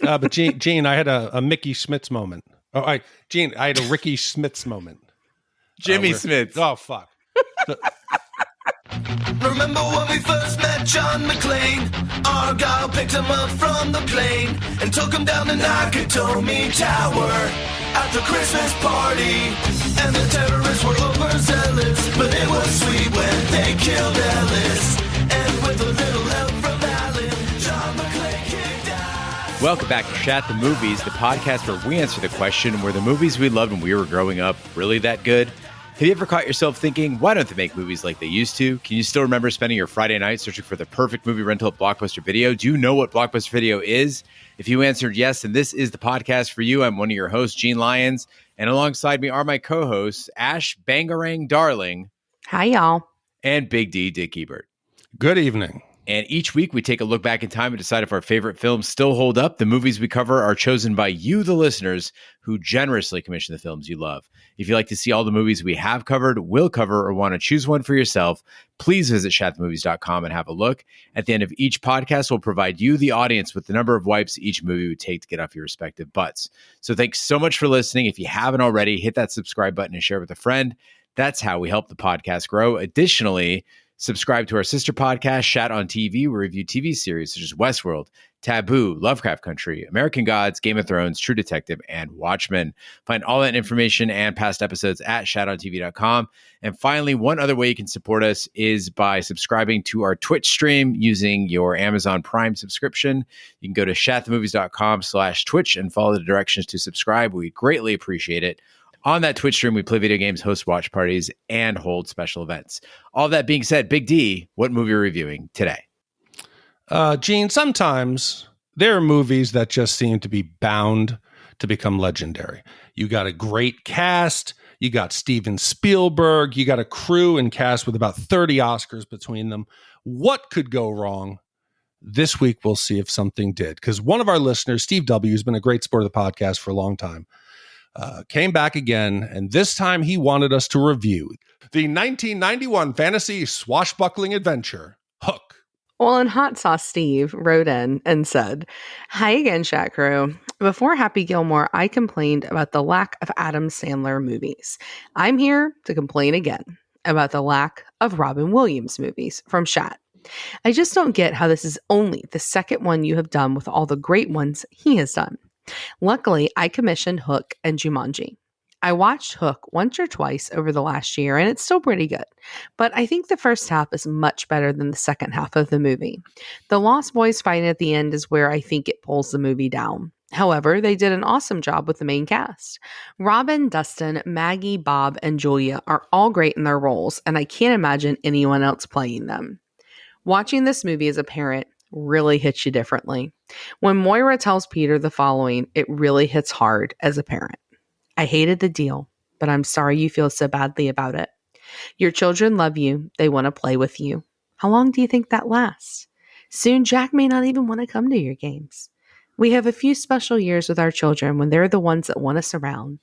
But Gene, I had a Mickey Smiths moment. Gene, I had a Ricky Smiths moment. Jimmy Smith. Oh, fuck. Remember when we first met John McClane? Argyle picked him up from the plane and took him down the Nakatomi Tower at the Christmas party. And the terrorists were overzealous, but it was sweet when they killed Ellis. And with a little help from Alan, John McClane kicked ass. Welcome back to Shat the Movies, the podcast where we answer the question, were the movies we loved when we were growing up really that good? Have you ever caught yourself thinking, why don't they make movies like they used to? Can you still remember spending your Friday night searching for the perfect movie rental at Blockbuster Video? Do you know what Blockbuster Video is? If you answered yes, then this is the podcast for you. I'm one of your hosts, Gene Lyons, and alongside me are my co-hosts, Ash Bangarang Darling. Hi, y'all. And Big D, Dick Ebert. Good evening. And each week we take a look back in time and decide if our favorite films still hold up. The movies we cover are chosen by you, the listeners, who generously commission the films you love. If you'd like to see all the movies we have covered, will cover, or want to choose one for yourself, please visit shatthemovies.com and have a look. At the end of each podcast, we'll provide you, the audience, with the number of wipes each movie would take to get off your respective butts. So thanks so much for listening. If you haven't already, hit that subscribe button and share with a friend. That's how we help the podcast grow. Additionally, subscribe to our sister podcast, Shat on TV. We review TV series such as Westworld, Taboo, Lovecraft Country, American Gods, Game of Thrones, True Detective, and Watchmen. Find all that information and past episodes at shatontv.com. And finally, one other way you can support us is by subscribing to our Twitch stream using your Amazon Prime subscription. You can go to shatthemovies.com/Twitch and follow the directions to subscribe. We greatly appreciate it. On that Twitch stream, we play video games, host watch parties, and hold special events. All that being said, Big D, what movie are we reviewing today? Gene, sometimes there are movies that just seem to be bound to become legendary. You got a great cast. You got Steven Spielberg. You got a crew and cast with about 30 Oscars between them. What could go wrong? This week, we'll see if something did. Because one of our listeners, Steve W., who's been a great supporter of the podcast for a long time, came back again, and this time he wanted us to review the 1991 fantasy swashbuckling adventure, Hook. Well, and Hot Sauce Steve wrote in and said, "Hi again, Shat Crew. Before Happy Gilmore, I complained about the lack of Adam Sandler movies. I'm here to complain again about the lack of Robin Williams movies from Shat. I just don't get how this is only the second one you have done with all the great ones he has done. Luckily, I commissioned Hook and Jumanji. I watched Hook once or twice over the last year, and it's still pretty good. But I think the first half is much better than the second half of the movie. The Lost Boys fight at the end is where I think it pulls the movie down. However, they did an awesome job with the main cast. Robin, Dustin, Maggie, Bob, and Julia are all great in their roles, and I can't imagine anyone else playing them. Watching this movie as a parent really hits you differently. When Moira tells Peter the following, it really hits hard as a parent. I hated the deal, but I'm sorry you feel so badly about it. Your children love you. They want to play with you. How long do you think that lasts? Soon Jack may not even want to come to your games. We have a few special years with our children when they're the ones that want us around.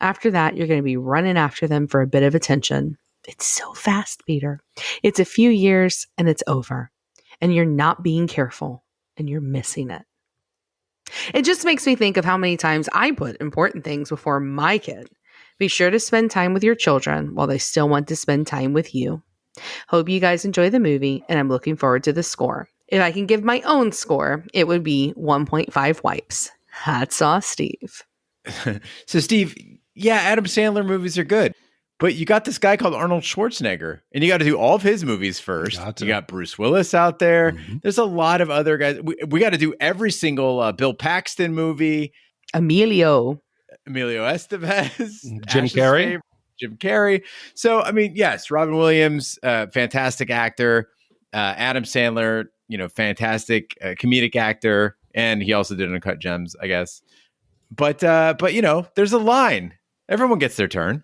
After that, you're going to be running after them for a bit of attention. It's so fast, Peter. It's a few years and it's over. And you're not being careful and you're missing it. It just makes me think of how many times I put important things before my kid. Be sure to spend time with your children while they still want to spend time with you. Hope you guys enjoy the movie, and I'm looking forward to the score. If I can give my own score, it would be 1.5 wipes. Hot sauce, Steve. So, Steve, yeah, Adam Sandler movies are good. But you got this guy called Arnold Schwarzenegger, and you got to do all of his movies first. You got Bruce Willis out there. Mm-hmm. There's a lot of other guys. We got to do every single Bill Paxton movie. Emilio Estevez. Jim Carrey. Jim Carrey. So, I mean, yes, Robin Williams, fantastic actor. Adam Sandler, fantastic comedic actor. And he also did Uncut Gems, I guess. But there's a line. Everyone gets their turn.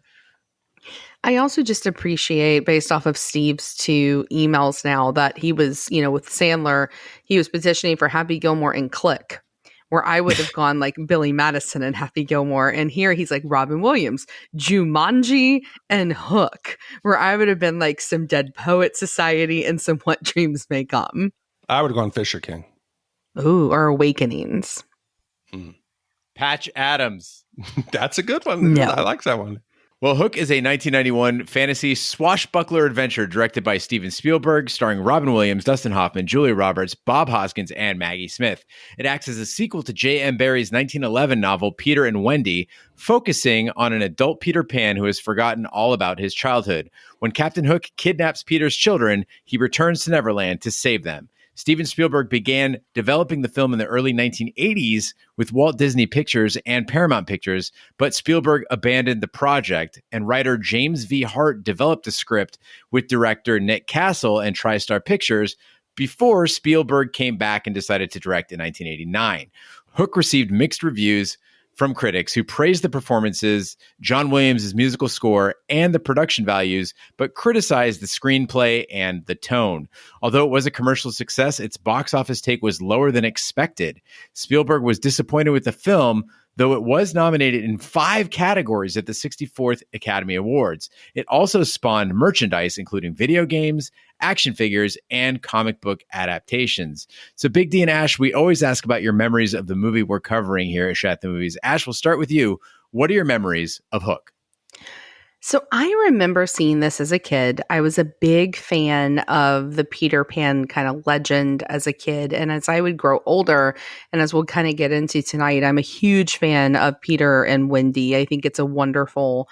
I also just appreciate, based off of Steve's 2 emails now, that he was, with Sandler, he was petitioning for Happy Gilmore and Click, where I would have gone like Billy Madison and Happy Gilmore. And here he's like Robin Williams, Jumanji, and Hook, where I would have been like some Dead Poet Society and some What Dreams May Come. I would have gone Fisher King. Ooh, or Awakenings. Patch Adams. That's a good one. No. I like that one. Well, Hook is a 1991 fantasy swashbuckler adventure directed by Steven Spielberg, starring Robin Williams, Dustin Hoffman, Julia Roberts, Bob Hoskins, and Maggie Smith. It acts as a sequel to J.M. Barrie's 1911 novel Peter and Wendy, focusing on an adult Peter Pan who has forgotten all about his childhood. When Captain Hook kidnaps Peter's children, he returns to Neverland to save them. Steven Spielberg began developing the film in the early 1980s with Walt Disney Pictures and Paramount Pictures, but Spielberg abandoned the project, and writer James V. Hart developed the script with director Nick Castle and TriStar Pictures before Spielberg came back and decided to direct in 1989. Hook received mixed reviews from critics who praised the performances, John Williams' musical score, and the production values, but criticized the screenplay and the tone. Although it was a commercial success, its box office take was lower than expected. Spielberg was disappointed with the film, though it was nominated in 5 categories at the 64th Academy Awards. It also spawned merchandise, including video games, action figures, and comic book adaptations. So Big D and Ash, we always ask about your memories of the movie we're covering here at Shat the Movies. Ash, we'll start with you. What are your memories of Hook? So I remember seeing this as a kid. I was a big fan of the Peter Pan kind of legend as a kid. And as I would grow older, and as we'll kind of get into tonight, I'm a huge fan of Peter and Wendy. I think it's a wonderful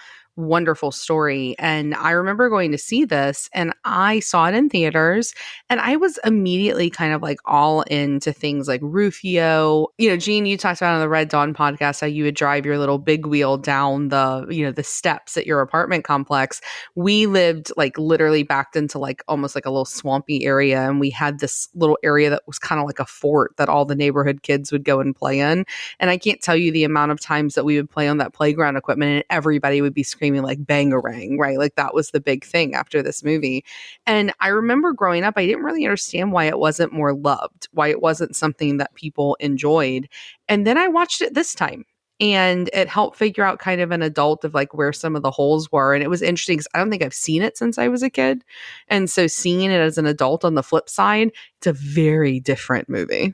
story. And I remember going to see this, and I saw it in theaters, and I was immediately kind of like all into things like Rufio. You know, Gene, you talked about on the Red Dawn podcast how you would drive your little big wheel down the steps at your apartment complex. We lived like literally backed into like almost like a little swampy area, and we had this little area that was kind of like a fort that all the neighborhood kids would go and play in. And I can't tell you the amount of times that we would play on that playground equipment and everybody would be screaming like bangarang, right? Like that was the big thing after this movie. And I remember growing up, I didn't really understand why it wasn't more loved, why it wasn't something that people enjoyed. And then I watched it this time, and it helped figure out kind of an adult of like where some of the holes were. And it was interesting because I don't think I've seen it since I was a kid. And so seeing it as an adult on the flip side, it's a very different movie.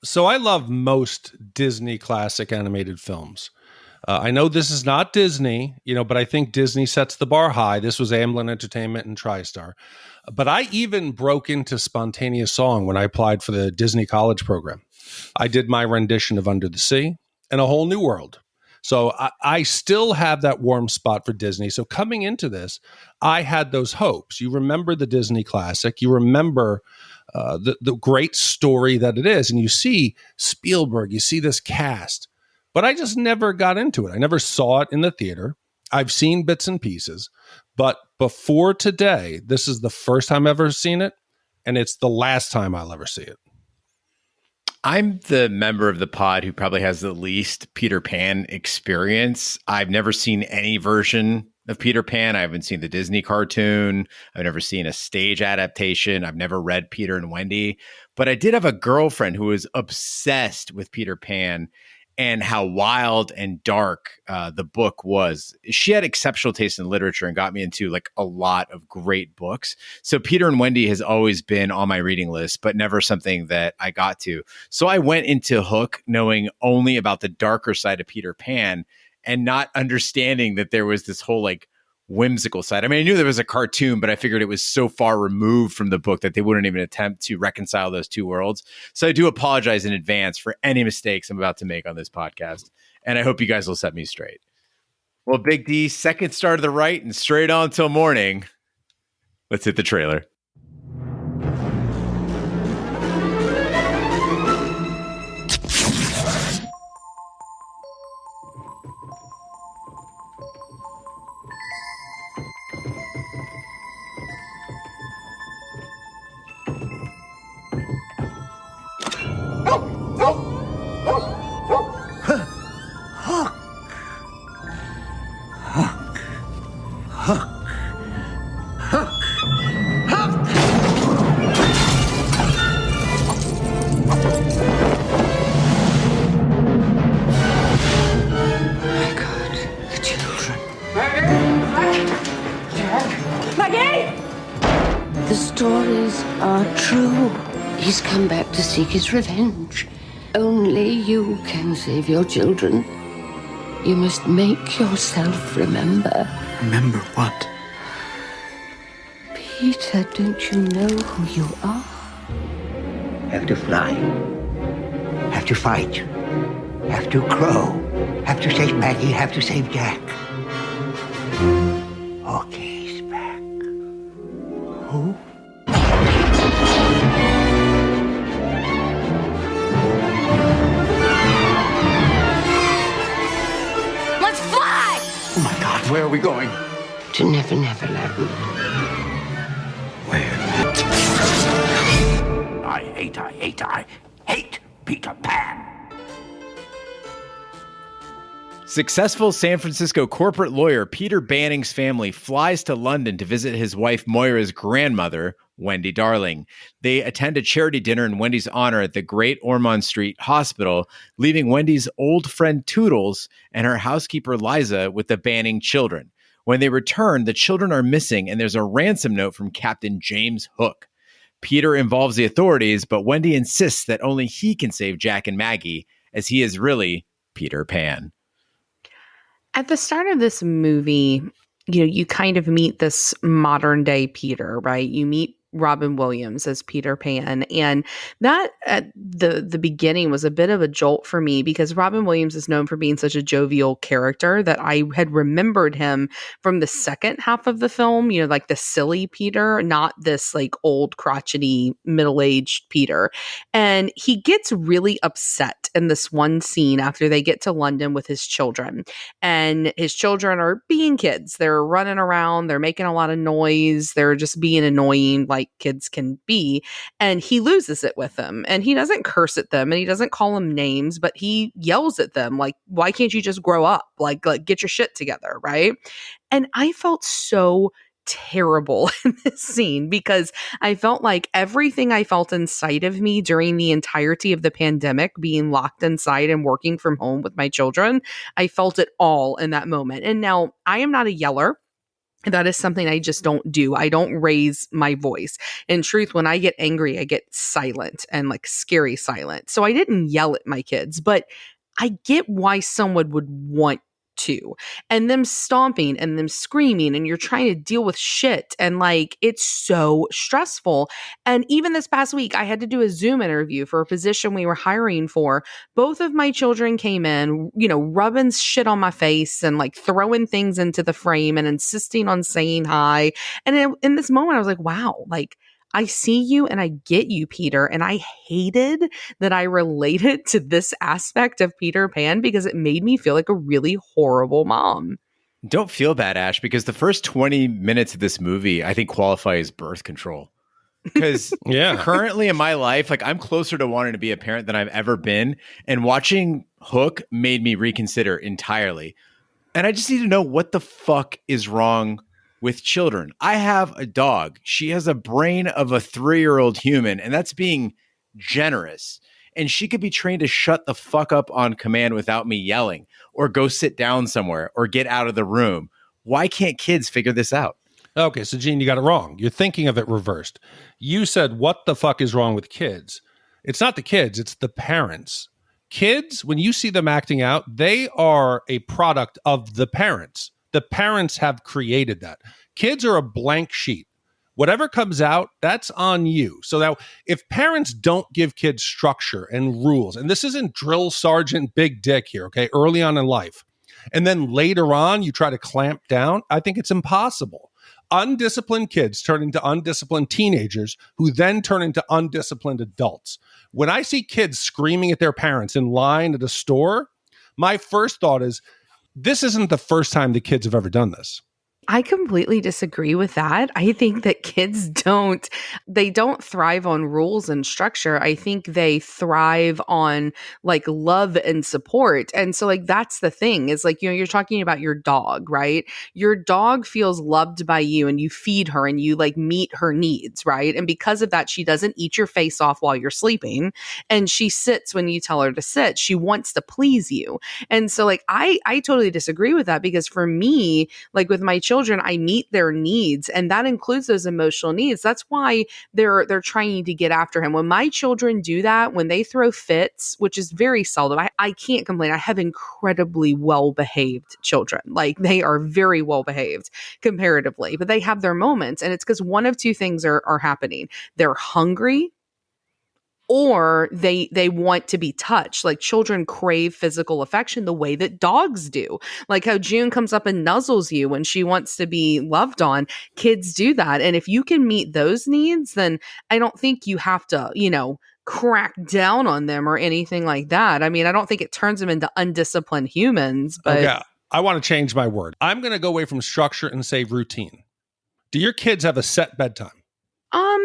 So I love most Disney classic animated films. I know this is not Disney, but I think Disney sets the bar high. This was Amblin Entertainment and TriStar. But I even broke into spontaneous song when I applied for the Disney College program. I did my rendition of Under the Sea and A Whole New World. So I still have that warm spot for Disney. So coming into this, I had those hopes. You remember the Disney classic. You remember the great story that it is. And you see Spielberg, you see this cast. But I just never got into it. I never saw it in the theater. I've seen bits and pieces. But before today, this is the first time I've ever seen it. And it's the last time I'll ever see it. I'm the member of the pod who probably has the least Peter Pan experience. I've never seen any version of Peter Pan. I haven't seen the Disney cartoon. I've never seen a stage adaptation. I've never read Peter and Wendy. But I did have a girlfriend who was obsessed with Peter Pan and how wild and dark the book was. She had exceptional taste in literature and got me into like a lot of great books. So Peter and Wendy has always been on my reading list, but never something that I got to. So I went into Hook knowing only about the darker side of Peter Pan and not understanding that there was this whole like whimsical side. I mean, I knew there was a cartoon, but I figured it was so far removed from the book that they wouldn't even attempt to reconcile those two worlds. So I do apologize in advance for any mistakes I'm about to make on this podcast. And I hope you guys will set me straight. Well, Big D, second star to the right and straight on till morning. Let's hit the trailer. The stories are true. He's come back to seek his revenge. Only you can save your children. You must make yourself remember. Remember what? Peter, don't you know who you are? Have to fly. Have to fight. Have to crow. Have to save Maggie. Have to save Jack. Okay, back. Who? Let's fly! Oh my God, where are we going? To Neverland. Where? I hate Peter Pan. Successful San Francisco corporate lawyer Peter Banning's family flies to London to visit his wife Moira's grandmother, Wendy Darling. They attend a charity dinner in Wendy's honor at the Great Ormond Street Hospital, leaving Wendy's old friend Toodles and her housekeeper Liza with the Banning children. When they return, the children are missing and there's a ransom note from Captain James Hook. Peter involves the authorities, but Wendy insists that only he can save Jack and Maggie, as he is really Peter Pan. At the start of this movie, you kind of meet this modern day Peter, right? You meet Robin Williams as Peter Pan. And that at the beginning was a bit of a jolt for me because Robin Williams is known for being such a jovial character that I had remembered him from the second half of the film, like the silly Peter, not this like old crotchety middle-aged Peter. And he gets really upset in this one scene after they get to London with his children. And his children are being kids. They're running around. They're making a lot of noise. They're just being annoying like kids can be. And he loses it with them. And he doesn't curse at them and he doesn't call them names, but he yells at them like, why can't you just grow up? Like get your shit together, right? And I felt so terrible in this scene because I felt like everything I felt inside of me during the entirety of the pandemic, being locked inside and working from home with my children, I felt it all in that moment. And now I am not a yeller. That is something I just don't do. I don't raise my voice. In truth, when I get angry, I get silent and like scary silent. So I didn't yell at my kids, but I get why someone would want to. And them stomping and them screaming and you're trying to deal with shit and like it's so stressful. And even this past week I had to do a Zoom interview for a position we were hiring for. Both of my children came in, rubbing shit on my face and like throwing things into the frame and insisting on saying hi. And in this moment I was like, wow, like I see you and I get you, Peter. And I hated that I related to this aspect of Peter Pan because it made me feel like a really horrible mom. Don't feel bad, Ash, because the first 20 minutes of this movie, I think, qualify as birth control. Because currently in my life, like I'm closer to wanting to be a parent than I've ever been. And watching Hook made me reconsider entirely. And I just need to know what the fuck is wrong with children. I have a dog. She has a brain of a 3-year-old human, and that's being generous. And she could be trained to shut the fuck up on command without me yelling, or go sit down somewhere, or get out of the room. Why can't kids figure this out? Okay, so Gene, you got it wrong. You're thinking of it reversed. You said, what the fuck is wrong with kids? It's not the kids, it's the parents. Kids, when you see them acting out, they are a product of the parents. The parents have created that. Kids are a blank sheet. Whatever comes out, that's on you. So that if parents don't give kids structure and rules, and this isn't drill sergeant big dick here, okay, early on in life, and then later on you try to clamp down, I think it's impossible. Undisciplined kids turn into undisciplined teenagers who then turn into undisciplined adults. When I see kids screaming at their parents in line at a store, my first thought is, this isn't the first time the kids have ever done this. I completely disagree with that. I think that kids don't thrive on rules and structure. I think they thrive on like love and support. And so like, that's the thing is like, you're talking about your dog, right? Your dog feels loved by you and you feed her and you like meet her needs, right? And because of that, she doesn't eat your face off while you're sleeping. And she sits when you tell her to sit. She wants to please you. And so like, I totally disagree with that because for me, like with my children, children, I meet their needs, and that includes those emotional needs. That's why they're trying to get after him. When my children do that, when they throw fits, which is very seldom, I can't complain. I have incredibly well-behaved children. Like, they are very well-behaved comparatively, but they have their moments, and it's because one of two things are happening. They're hungry, or they want to be touched. Like, children crave physical affection the way that dogs do. Like how June comes up and nuzzles you when she wants to be loved on. Kids do that. And if you can meet those needs, then I don't think you have to, crack down on them or anything like that. I mean, I don't think it turns them into undisciplined humans, but Okay, I want to change my word. I'm going to go away from structure and say routine. Do your kids have a set bedtime?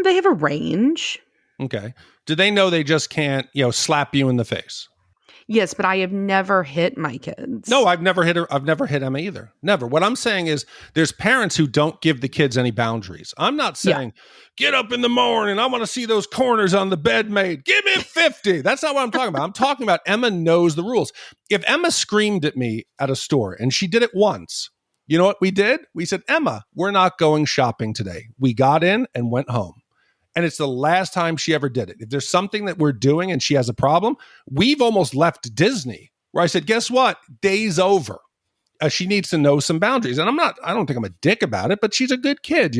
they have a range. Okay. Do they know they just can't, slap you in the face? Yes, but I have never hit my kids. No, I've never hit her. I've never hit Emma either. Never. What I'm saying is there's parents who don't give the kids any boundaries. I'm not saying, get up in the morning, I want to see those corners on the bed made. Give me 50. That's not what I'm talking about. I'm talking about Emma knows the rules. If Emma screamed at me at a store, and she did it once, you know what we did? We said, Emma, we're not going shopping today. We got in and went home. And it's the last time she ever did it. If there's something that we're doing and she has a problem, we've almost left Disney, where I said, guess what? Day's over. She needs to know some boundaries. And I don't think I'm a dick about it, but she's a good kid,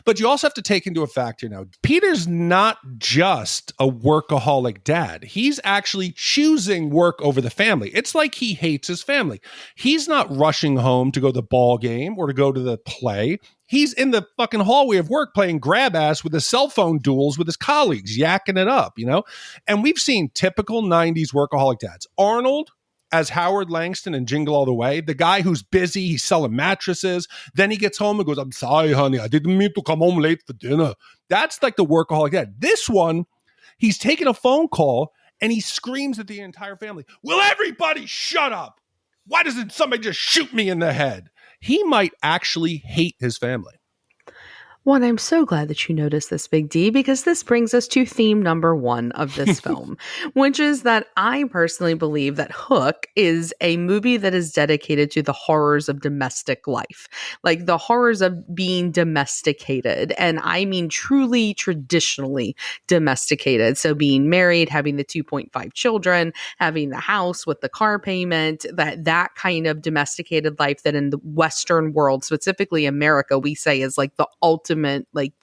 But you also have to take into a fact here now, Peter's not just a workaholic dad. He's actually choosing work over the family. It's like he hates his family. He's not rushing home to go to the ball game or to go to the play. He's in the fucking hallway of work playing grab ass with his cell phone duels with his colleagues, yakking it up, And we've seen typical 90s workaholic dads. Arnold as Howard Langston in Jingle All the Way, the guy who's busy, he's selling mattresses. Then he gets home and goes, I'm sorry, honey, I didn't mean to come home late for dinner. That's like the workaholic dad. This one, he's taking a phone call and he screams at the entire family, will everybody shut up? Why doesn't somebody just shoot me in the head? He might actually hate his family. Well, and I'm so glad that you noticed this, Big D, because this brings us to theme number 1 of this film, which is that I personally believe that Hook is a movie that is dedicated to the horrors of domestic life, like the horrors of being domesticated. And I mean truly traditionally domesticated. So being married, having the 2.5 children, having the house with the car payment, that kind of domesticated life that in the Western world, specifically America, we say is like the ultimate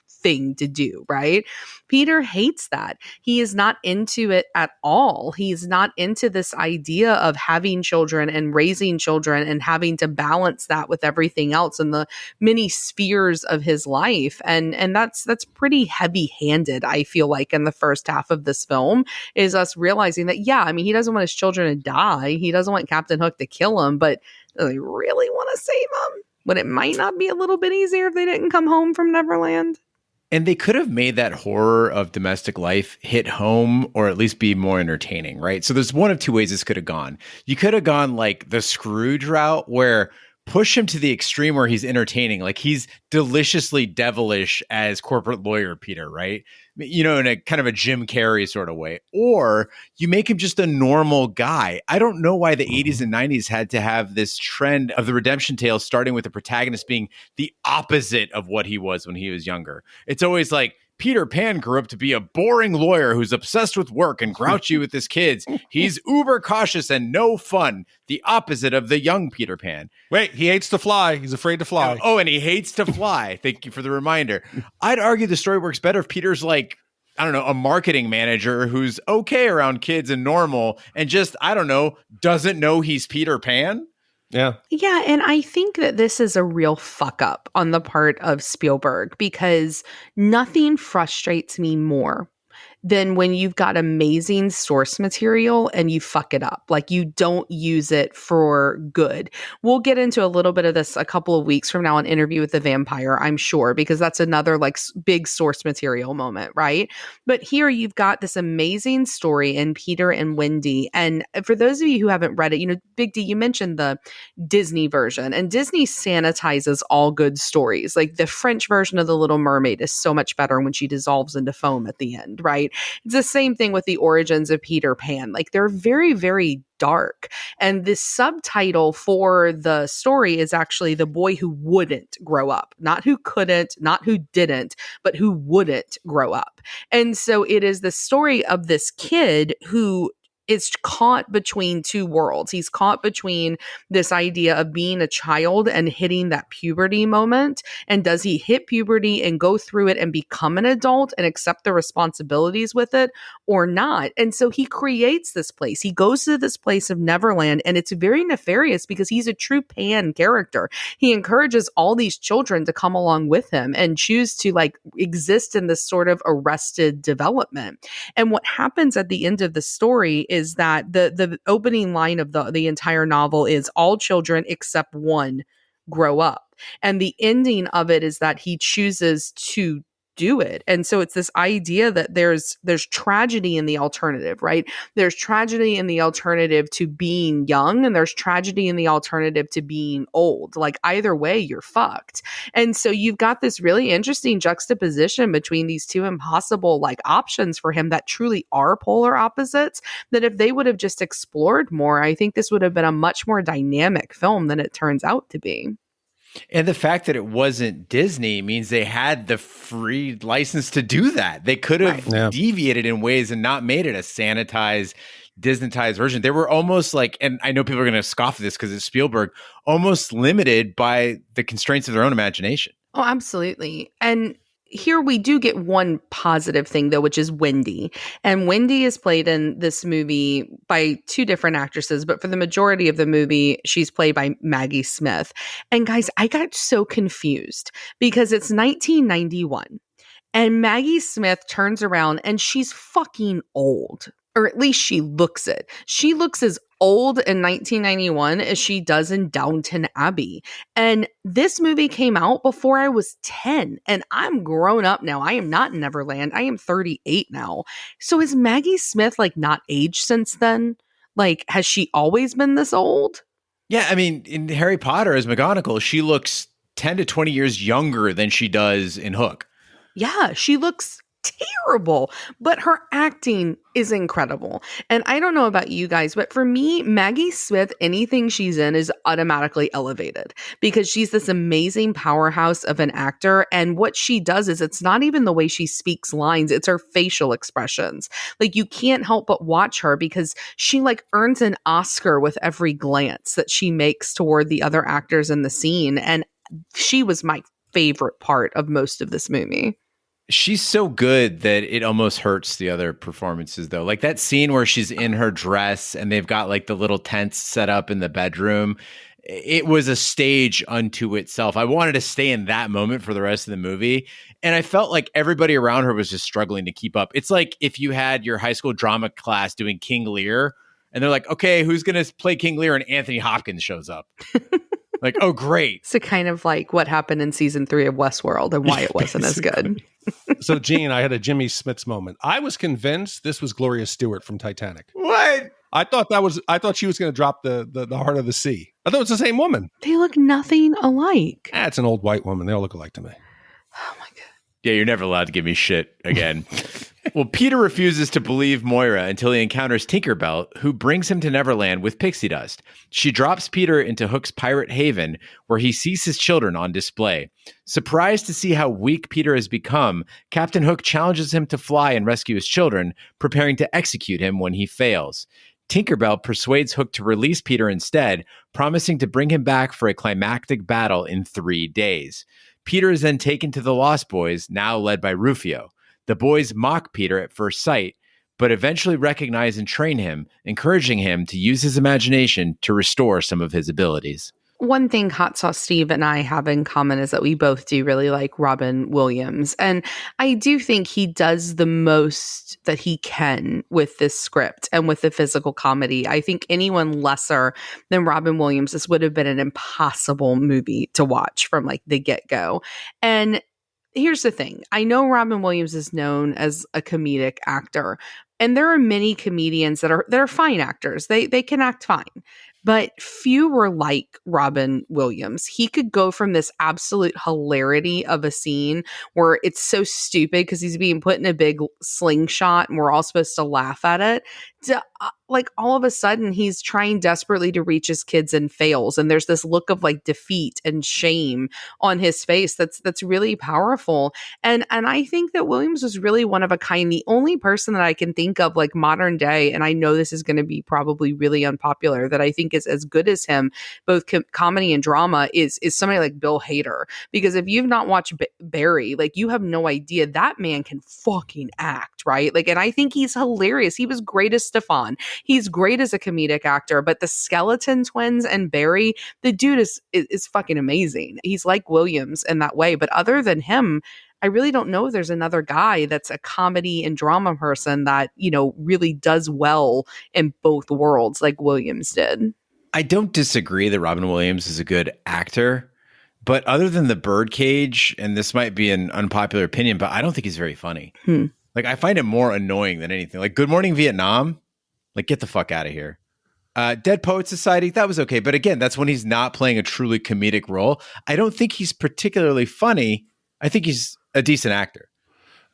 thing to do, right? Peter hates that. He is not into it at all. He's not into this idea of having children and raising children and having to balance that with everything else in the many spheres of his life. And that's pretty heavy-handed, I feel like, in the first half of this film, is us realizing that, he doesn't want his children to die. He doesn't want Captain Hook to kill him, but does he really want to save them? But it might not be a little bit easier if they didn't come home from Neverland. And they could have made that horror of domestic life hit home or at least be more entertaining, right? So there's one of two ways this could have gone. You could have gone like the Scrooge route, where push him to the extreme where he's entertaining, like he's deliciously devilish as corporate lawyer Peter, right? In a kind of a Jim Carrey sort of way. Or you make him just a normal guy. I don't know why the 80s and 90s had to have this trend of the redemption tale starting with the protagonist being the opposite of what he was when he was younger. It's always like, Peter Pan grew up to be a boring lawyer who's obsessed with work and grouchy with his kids. He's uber cautious and no fun. The opposite of the young Peter Pan. Wait, he hates to fly. He's afraid to fly. Oh, and he hates to fly. Thank you for the reminder. I'd argue the story works better if Peter's like, I don't know, a marketing manager who's okay around kids and normal and just, I don't know, doesn't know he's Peter Pan. Yeah. Yeah. And I think that this is a real fuck up on the part of Spielberg, because nothing frustrates me more than when you've got amazing source material and you fuck it up. Like, you don't use it for good. We'll get into a little bit of this a couple of weeks from now on Interview with the Vampire, I'm sure, because that's another big source material moment, right? But here you've got this amazing story in Peter and Wendy. And for those of you who haven't read it, Big D, you mentioned the Disney version, and Disney sanitizes all good stories. Like the French version of The Little Mermaid is so much better when she dissolves into foam at the end, right? right? It's the same thing with the origins of Peter Pan. Like they're very, very dark. And the subtitle for the story is actually The Boy Who Wouldn't Grow Up. Not who couldn't, not who didn't, but who wouldn't grow up. And so it is the story of this kid who is caught between two worlds. He's caught between this idea of being a child and hitting that puberty moment. And does he hit puberty and go through it and become an adult and accept the responsibilities with it or not? And so he creates this place. He goes to this place of Neverland, and it's very nefarious because he's a true Pan character. He encourages all these children to come along with him and choose to like exist in this sort of arrested development. And what happens at the end of the story is that the opening line of the entire novel is all children except one grow up. And the ending of it is that he chooses to do it. And so it's this idea that there's tragedy in the alternative, right? There's tragedy in the alternative to being young, and there's tragedy in the alternative to being old. Like either way, you're fucked. And so you've got this really interesting juxtaposition between these two impossible like options for him that truly are polar opposites, that if they would have just explored more, I think this would have been a much more dynamic film than it turns out to be. And the fact that it wasn't Disney means they had the free license to do that. They could have deviated in ways and not made it a sanitized, Disneytized version. They were almost like, and I know people are going to scoff at this because it's Spielberg, almost limited by the constraints of their own imagination. Oh, absolutely. And here we do get one positive thing, though, which is Wendy. And Wendy is played in this movie by two different actresses, but for the majority of the movie, she's played by Maggie Smith. And guys, I got so confused because it's 1991 and Maggie Smith turns around and she's fucking old. Or at least she looks it. She looks as old in 1991 as she does in Downton Abbey. And this movie came out before I was 10. And I'm grown up now. I am not in Neverland. I am 38 now. So is Maggie Smith like not aged since then? Like, has she always been this old? Yeah, I mean, in Harry Potter as McGonagall, she looks 10 to 20 years younger than she does in Hook. Yeah, she looks terrible, but her acting is incredible. And I don't know about you guys, but for me, Maggie Smith, anything she's in is automatically elevated because she's this amazing powerhouse of an actor. And what she does is it's not even the way she speaks lines, it's her facial expressions. Like you can't help but watch her because she like earns an Oscar with every glance that she makes toward the other actors in the scene. And she was my favorite part of most of this movie. She's so good that it almost hurts the other performances, though. Like that scene where she's in her dress and they've got like the little tents set up in the bedroom. It was a stage unto itself. I wanted to stay in that moment for the rest of the movie. And I felt like everybody around her was just struggling to keep up. It's like if you had your high school drama class doing King Lear and they're like, okay, who's going to play King Lear? And Anthony Hopkins shows up. Like, oh, great. So kind of like what happened in season 3 of Westworld and why it wasn't as good. So, Gene, I had a Jimmy Smits moment. I was convinced this was Gloria Stewart from Titanic. What? I thought she was going to drop the heart of the sea. I thought it was the same woman. They look nothing alike. It's an old white woman. They all look alike to me. Oh my God. Yeah, you're never allowed to give me shit again. Well, Peter refuses to believe Moira until he encounters Tinkerbell, who brings him to Neverland with pixie dust. She drops Peter into Hook's pirate haven, where he sees his children on display. Surprised to see how weak Peter has become, Captain Hook challenges him to fly and rescue his children, preparing to execute him when he fails. Tinkerbell persuades Hook to release Peter instead, promising to bring him back for a climactic battle in 3 days. Peter is then taken to the Lost Boys, now led by Rufio. The boys mock Peter at first sight, but eventually recognize and train him, encouraging him to use his imagination to restore some of his abilities. One thing Hot Sauce Steve and I have in common is that we both do really like Robin Williams. And I do think he does the most that he can with this script and with the physical comedy. I think anyone lesser than Robin Williams, this would have been an impossible movie to watch from like the get-go. And here's the thing. I know Robin Williams is known as a comedic actor, and there are many comedians that are fine actors. They can act fine. but few were like Robin Williams. He could go from this absolute hilarity of a scene where it's so stupid because he's being put in a big slingshot and we're all supposed to laugh at it, to like all of a sudden he's trying desperately to reach his kids and fails, and there's this look of like defeat and shame on his face that's really powerful. And I think that Williams was really one of a kind. The only person that I can think of like modern day, and I know this is going to be probably really unpopular, that I think is as good as him, both comedy and drama, is somebody like Bill Hader. Because if you've not watched Barry, like you have no idea that man can fucking act, right? Like, and I think he's hilarious. He was great as Stefan. He's great as a comedic actor, but the Skeleton Twins and Barry, the dude is fucking amazing. He's like Williams in that way. But other than him, I really don't know if there's another guy that's a comedy and drama person that, you know, really does well in both worlds like Williams did. I don't disagree that Robin Williams is a good actor, but other than the Birdcage, and this might be an unpopular opinion, but I don't think he's very funny. Like, I find it more annoying than anything. Like, Good Morning Vietnam, like, get the fuck out of here. Dead Poet Society, that was okay. But again, that's when he's not playing a truly comedic role. I don't think he's particularly funny. I think he's a decent actor.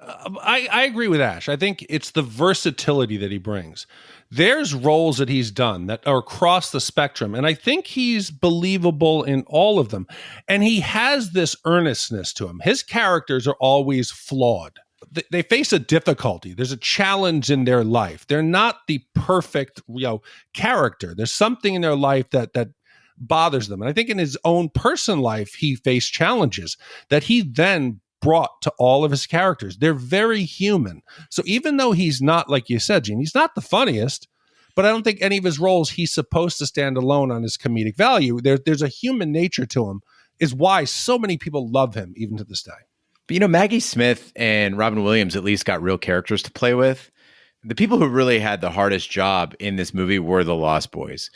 I agree with Ash. I think it's the versatility that he brings. There's roles that he's done that are across the spectrum, and I think he's believable in all of them. And he has this earnestness to him. His characters are always flawed. They face a difficulty. There's a challenge in their life. They're not the perfect, character. There's something in their life that bothers them. And I think in his own personal life, he faced challenges that he then brought to all of his characters. They're very human. So even though he's not, like you said, Gene, he's not the funniest, but I don't think any of his roles he's supposed to stand alone on his comedic value. There's a human nature to him, is why so many people love him even to this day. But, you know, Maggie Smith and Robin Williams at least got real characters to play with. The people who really had the hardest job in this movie were the Lost Boys.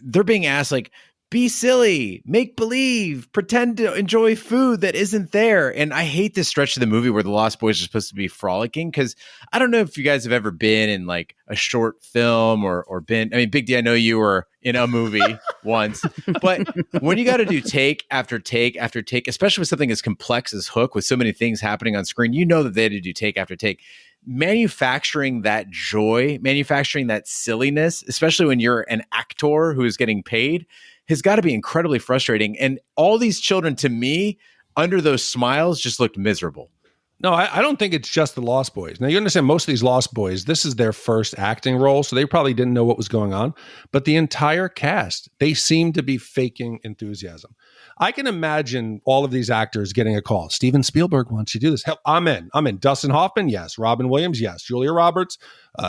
They're being asked, like, be silly, make believe, pretend to enjoy food that isn't there. And I hate this stretch of the movie where the Lost Boys are supposed to be frolicking, because I don't know if you guys have ever been in like a short film or been, I mean, Big D, I know you were in a movie once, but when you got to do take after take after take, especially with something as complex as Hook, with so many things happening on screen, you know that they had to do take after take. Manufacturing that joy, manufacturing that silliness, especially when you're an actor who is getting paid, has got to be incredibly frustrating. And all these children, to me, under those smiles, just looked miserable. No, I don't think it's just the Lost Boys. Now, you understand most of these Lost Boys, this is their first acting role, so they probably didn't know what was going on. But the entire cast, they seem to be faking enthusiasm. I can imagine all of these actors getting a call. Steven Spielberg wants you to do this. Hell, I'm in. Dustin Hoffman, yes. Robin Williams, yes. Julia Roberts,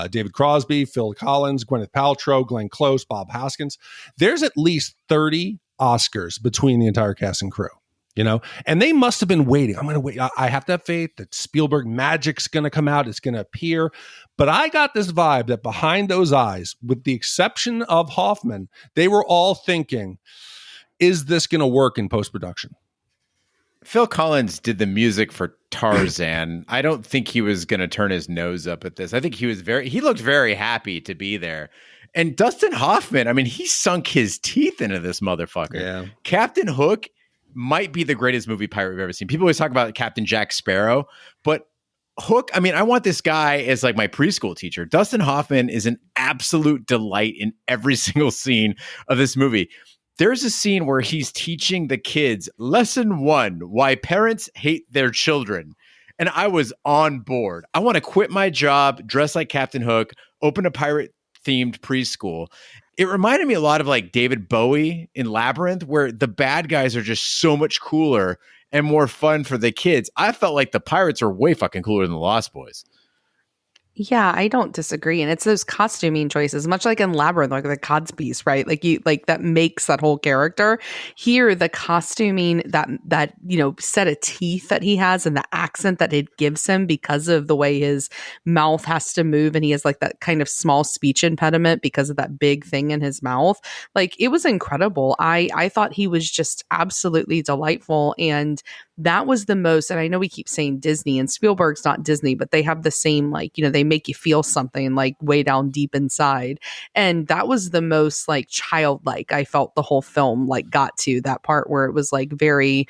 David Crosby, Phil Collins, Gwyneth Paltrow, Glenn Close, Bob Hoskins. There's at least 30 Oscars between the entire cast and crew. You know, and they must have been waiting. I'm going to wait. I have to have faith that Spielberg magic's going to come out. It's going to appear. But I got this vibe that behind those eyes, with the exception of Hoffman, they were all thinking, is this going to work in post-production? Phil Collins did the music for Tarzan. I don't think he was going to turn his nose up at this. I think he looked very happy to be there. And Dustin Hoffman, I mean, he sunk his teeth into this motherfucker. Yeah. Captain Hook might be the greatest movie pirate we've ever seen. People always talk about Captain Jack Sparrow, but Hook, I mean, I want this guy as like my preschool teacher. Dustin Hoffman is an absolute delight in every single scene of this movie. There's a scene where he's teaching the kids lesson 1, why parents hate their children. And I was on board. I want to quit my job, dress like Captain Hook, open a pirate themed preschool. It reminded me a lot of like David Bowie in Labyrinth, where the bad guys are just so much cooler and more fun for the kids. I felt like the pirates are way fucking cooler than the Lost Boys. Yeah, I don't disagree. And it's those costuming choices, much like in Labyrinth, like the Cod's piece, right? Like that makes that whole character. Here, the costuming, that set of teeth that he has and the accent that it gives him because of the way his mouth has to move, and he has like that kind of small speech impediment because of that big thing in his mouth. Like, it was incredible. I thought he was just absolutely delightful. And that was the most, and I know we keep saying Disney, and Spielberg's not Disney, but they have the same, like, they make you feel something like way down deep inside. And that was the most like childlike I felt the whole film like got to that part where it was like very,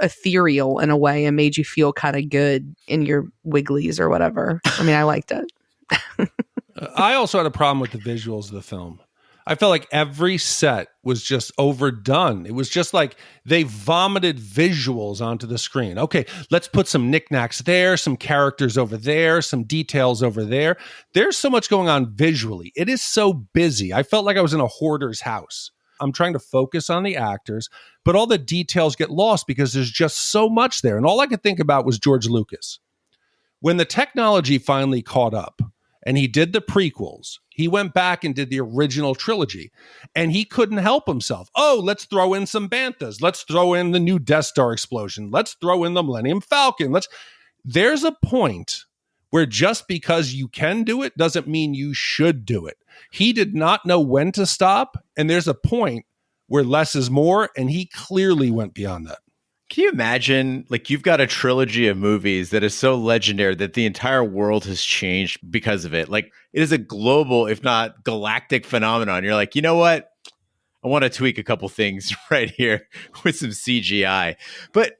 ethereal in a way and made you feel kind of good in your wigglies or whatever. I mean, I liked it. I also had a problem with the visuals of the film. I felt like every set was just overdone. It was just like they vomited visuals onto the screen. Okay, let's put some knickknacks there, some characters over there, some details over there. There's so much going on visually. It is so busy. I felt like I was in a hoarder's house. I'm trying to focus on the actors, but all the details get lost because there's just so much there. And all I could think about was George Lucas. When the technology finally caught up and he did the prequels, he went back and did the original trilogy, and he couldn't help himself. Oh, let's throw in some banthas. Let's throw in the new Death Star explosion. Let's throw in the Millennium Falcon. There's a point where just because you can do it doesn't mean you should do it. He did not know when to stop, and there's a point where less is more, and he clearly went beyond that. Can you imagine, like, you've got a trilogy of movies that is so legendary that the entire world has changed because of it? Like, it is a global, if not galactic phenomenon. You're like, you know what? I want to tweak a couple things right here with some CGI. But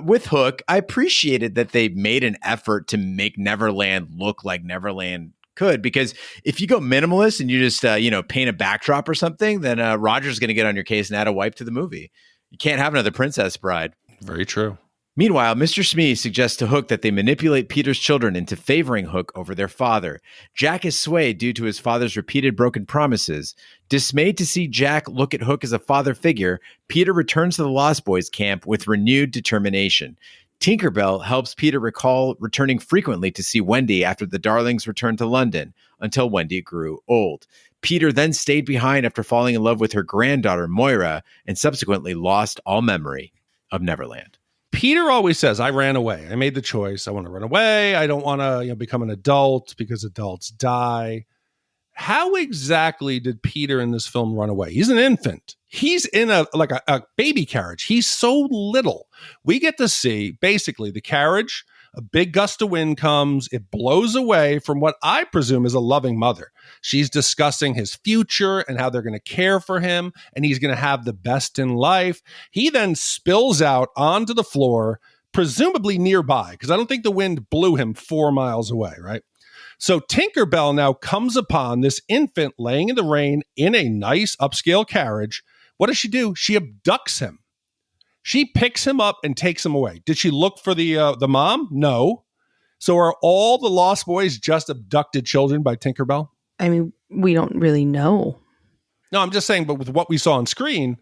with Hook, I appreciated that they made an effort to make Neverland look like Neverland could, because if you go minimalist and you just, paint a backdrop or something, then Roger's going to get on your case and add a wipe to the movie. You can't have another Princess Bride. Very true. Meanwhile, Mr. Smee suggests to Hook that they manipulate Peter's children into favoring Hook over their father. Jack is swayed due to his father's repeated broken promises. Dismayed to see Jack look at Hook as a father figure, Peter returns to the Lost Boys camp with renewed determination. Tinkerbell helps Peter recall returning frequently to see Wendy after the Darlings returned to London, until Wendy grew old. Peter then stayed behind after falling in love with her granddaughter, Moira, and subsequently lost all memory of Neverland. Peter always says, I ran away. I made the choice. I want to run away. I don't want to become an adult because adults die. How exactly did Peter in this film run away? He's an infant. He's in a baby carriage. He's so little. We get to see basically the carriage. A big gust of wind comes. It blows away from what I presume is a loving mother. She's discussing his future and how they're going to care for him, and he's going to have the best in life. He then spills out onto the floor, presumably nearby, because I don't think the wind blew him 4 miles away, right? So Tinkerbell now comes upon this infant laying in the rain in a nice upscale carriage. What does she do? She abducts him. She picks him up and takes him away. Did she look for the mom? No. So are all the Lost Boys just abducted children by Tinkerbell? I mean, we don't really know. No, I'm just saying, but with what we saw on screen,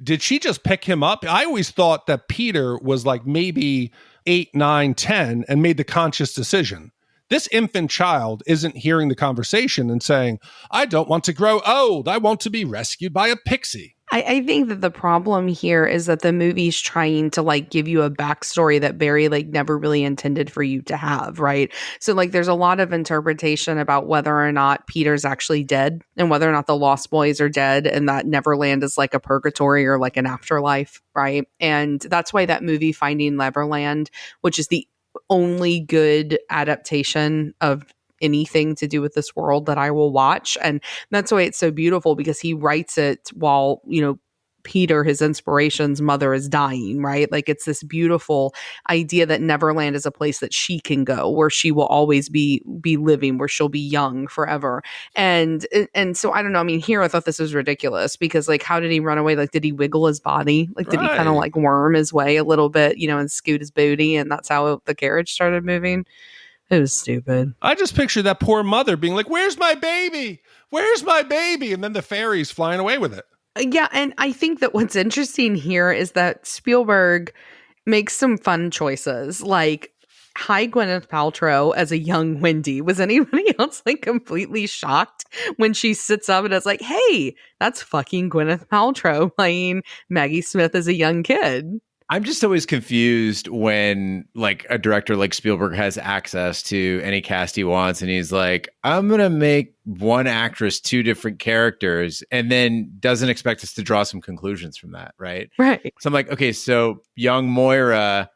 did she just pick him up? I always thought that Peter was like maybe 8, 9, 10 and made the conscious decision. This infant child isn't hearing the conversation and saying, I don't want to grow old. I want to be rescued by a pixie. I think that the problem here is that the movie's trying to like give you a backstory that Barry like never really intended for you to have, right? So like there's a lot of interpretation about whether or not Peter's actually dead and whether or not the Lost Boys are dead and that Neverland is like a purgatory or like an afterlife, right? And that's why that movie Finding Neverland, which is the only good adaptation of anything to do with this world that I will watch. And that's why it's so beautiful, because he writes it while, Peter, his inspiration's mother, is dying, right? Like it's this beautiful idea that Neverland is a place that she can go, where she will always be living, where she'll be young forever. And so I don't know. I mean, here I thought this was ridiculous because like, how did he run away? Like, did he wiggle his body? Like, did he kind of like worm his way a little bit, and scoot his booty? And that's how the carriage started moving. It was stupid. I just picture that poor mother being like, where's my baby? Where's my baby? And then the fairies flying away with it. Yeah, and I think that what's interesting here is that Spielberg makes some fun choices. Like, hi, Gwyneth Paltrow as a young Wendy. Was anybody else like completely shocked when she sits up and is like, hey, that's fucking Gwyneth Paltrow playing Maggie Smith as a young kid? I'm just always confused when like a director like Spielberg has access to any cast he wants and he's like, I'm going to make one actress 2 different characters and then doesn't expect us to draw some conclusions from that, right? Right. So I'm like, okay, so young Moira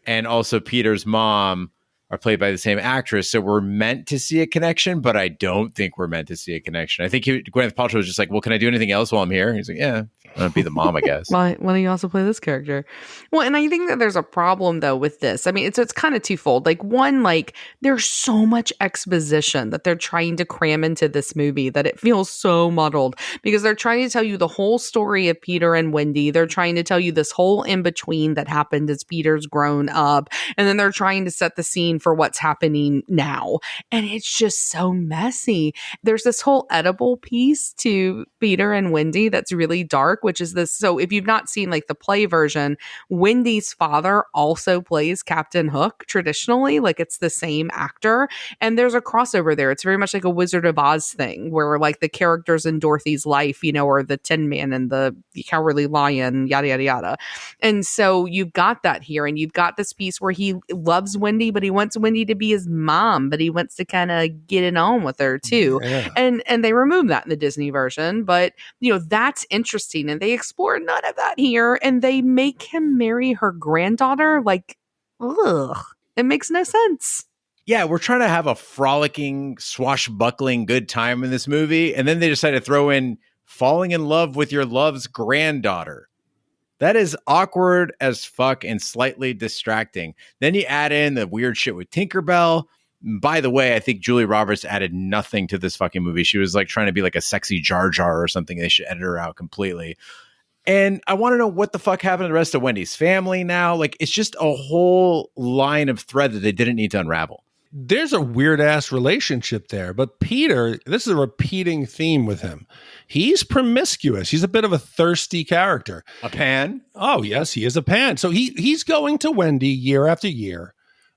and also Peter's mom are played by the same actress. So we're meant to see a connection, but I don't think we're meant to see a connection. I think Gwyneth Paltrow was just like, well, can I do anything else while I'm here? He's like, yeah, I'm going to be the mom, I guess. Why don't you also play this character? Well, and I think that there's a problem though with this. I mean, it's kind of twofold. Like one, like there's so much exposition that they're trying to cram into this movie that it feels so muddled because they're trying to tell you the whole story of Peter and Wendy. They're trying to tell you this whole in between that happened as Peter's grown up, and then they're trying to set the scene for what's happening now. And it's just so messy. There's this whole edible piece to Peter and Wendy that's really dark, which is this. So if you've not seen like the play version, Wendy's father also plays Captain Hook traditionally, like it's the same actor. And there's a crossover there. It's very much like a Wizard of Oz thing where like the characters in Dorothy's life, you know, are the Tin Man and the Cowardly Lion, yada, yada, yada. And so you've got that here, and you've got this piece where he loves Wendy, but he wants Wendy to be his mom, but he wants to kind of get it on with her too. Yeah. And they remove that in the Disney version, but you know, that's interesting. And they explore none of that here, and they make him marry her granddaughter. Like, ugh, it makes no sense. Yeah, we're trying to have a frolicking, swashbuckling good time in this movie, and then they decide to throw in falling in love with your love's granddaughter. That is awkward as fuck and slightly distracting. Then you add in the weird shit with Tinkerbell. By the way, I think Julia Roberts added nothing to this fucking movie. She was like trying to be like a sexy Jar Jar or something. They should edit her out completely. And I want to know what the fuck happened to the rest of Wendy's family now. Like, it's just a whole line of thread that they didn't need to unravel. There's a weird ass relationship there, but Peter, this is a repeating theme with him. He's promiscuous. He's a bit of a thirsty character. A pan? Oh, yes, he is a pan. So he's going to Wendy year after year.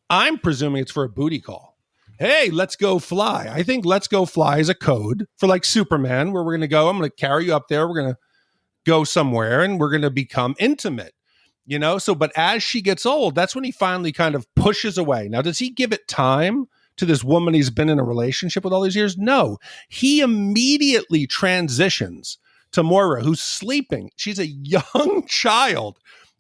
I'm presuming it's for a booty call. Hey, let's go fly. I think let's go fly is a code for like Superman, where we're going to go. I'm going to carry you up there. We're going to go somewhere and we're going to become intimate. You know, so but as she gets old, that's when he finally kind of pushes away. Now, does he give it time to this woman he's been in a relationship with all these years? No. He immediately transitions to Moira, who's sleeping. She's a young child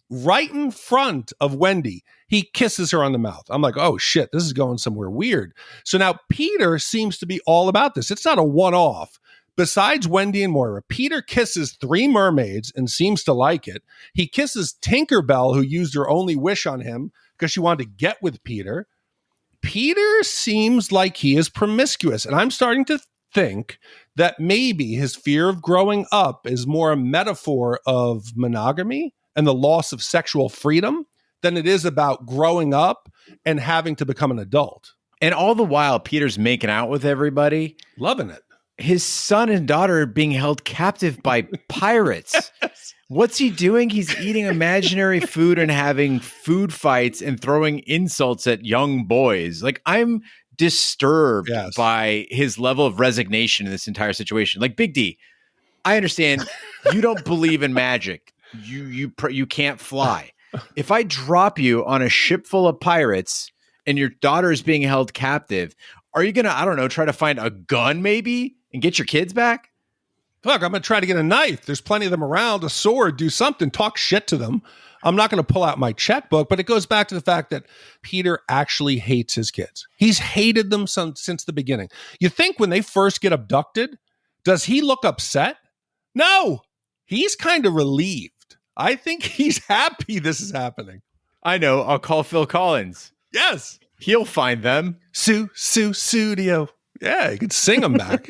right in front of Wendy. He kisses her on the mouth. I'm like, oh, shit, this is going somewhere weird. So now Peter seems to be all about this. It's not a one-off. Besides Wendy and Moira, Peter kisses 3 mermaids and seems to like it. He kisses Tinkerbell, who used her only wish on him because she wanted to get with Peter. Peter seems like he is promiscuous, and I'm starting to think that maybe his fear of growing up is more a metaphor of monogamy and the loss of sexual freedom than it is about growing up and having to become an adult. And all the while, Peter's making out with everybody. Loving it. His son and daughter are being held captive by pirates. What's he doing? He's eating imaginary food and having food fights and throwing insults at young boys. Like, I'm disturbed by his level of resignation in this entire situation. Like, Big D, I understand you don't believe in magic. You can't fly. If I drop you on a ship full of pirates and your daughter is being held captive, are you going to, I don't know, try to find a gun maybe and get your kids back? Look, I'm going to try to get a knife. There's plenty of them around, a sword, do something, talk shit to them. I'm not going to pull out my checkbook, but it goes back to the fact that Peter actually hates his kids. He's hated them since the beginning. You think when they first get abducted, does he look upset? No, he's kind of relieved. I think he's happy this is happening. I know. I'll call Phil Collins. Yes. He'll find them. Studio. Yeah, you could sing them back.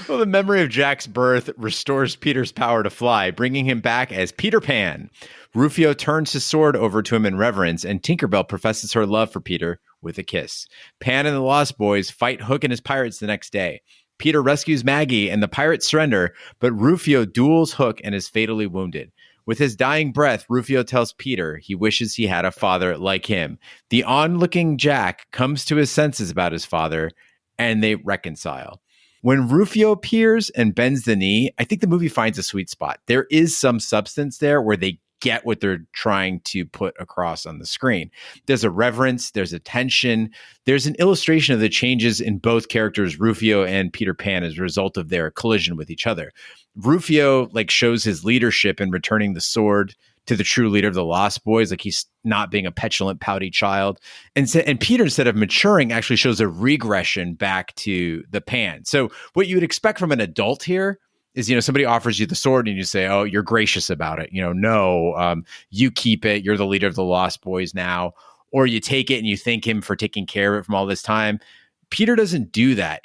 Well, the memory of Jack's birth restores Peter's power to fly, bringing him back as Peter Pan. Rufio turns his sword over to him in reverence, and Tinkerbell professes her love for Peter with a kiss. Pan and the Lost Boys fight Hook and his pirates the next day. Peter rescues Maggie, and the pirates surrender, but Rufio duels Hook and is fatally wounded. With his dying breath, Rufio tells Peter he wishes he had a father like him. The onlooking Jack comes to his senses about his father, and they reconcile. When Rufio appears and bends the knee, I think the movie finds a sweet spot. There is some substance there where they get what they're trying to put across on the screen. There's a reverence, there's a tension, there's an illustration of the changes in both characters, Rufio and Peter Pan, as a result of their collision with each other. Rufio like shows his leadership in returning the sword to the true leader of the Lost Boys, like he's not being a petulant, pouty child. And Peter, instead of maturing, actually shows a regression back to the Pan. So what you would expect from an adult here is, somebody offers you the sword and you say, oh, you're gracious about it. No, you keep it. You're the leader of the Lost Boys now. Or you take it and you thank him for taking care of it from all this time. Peter doesn't do that.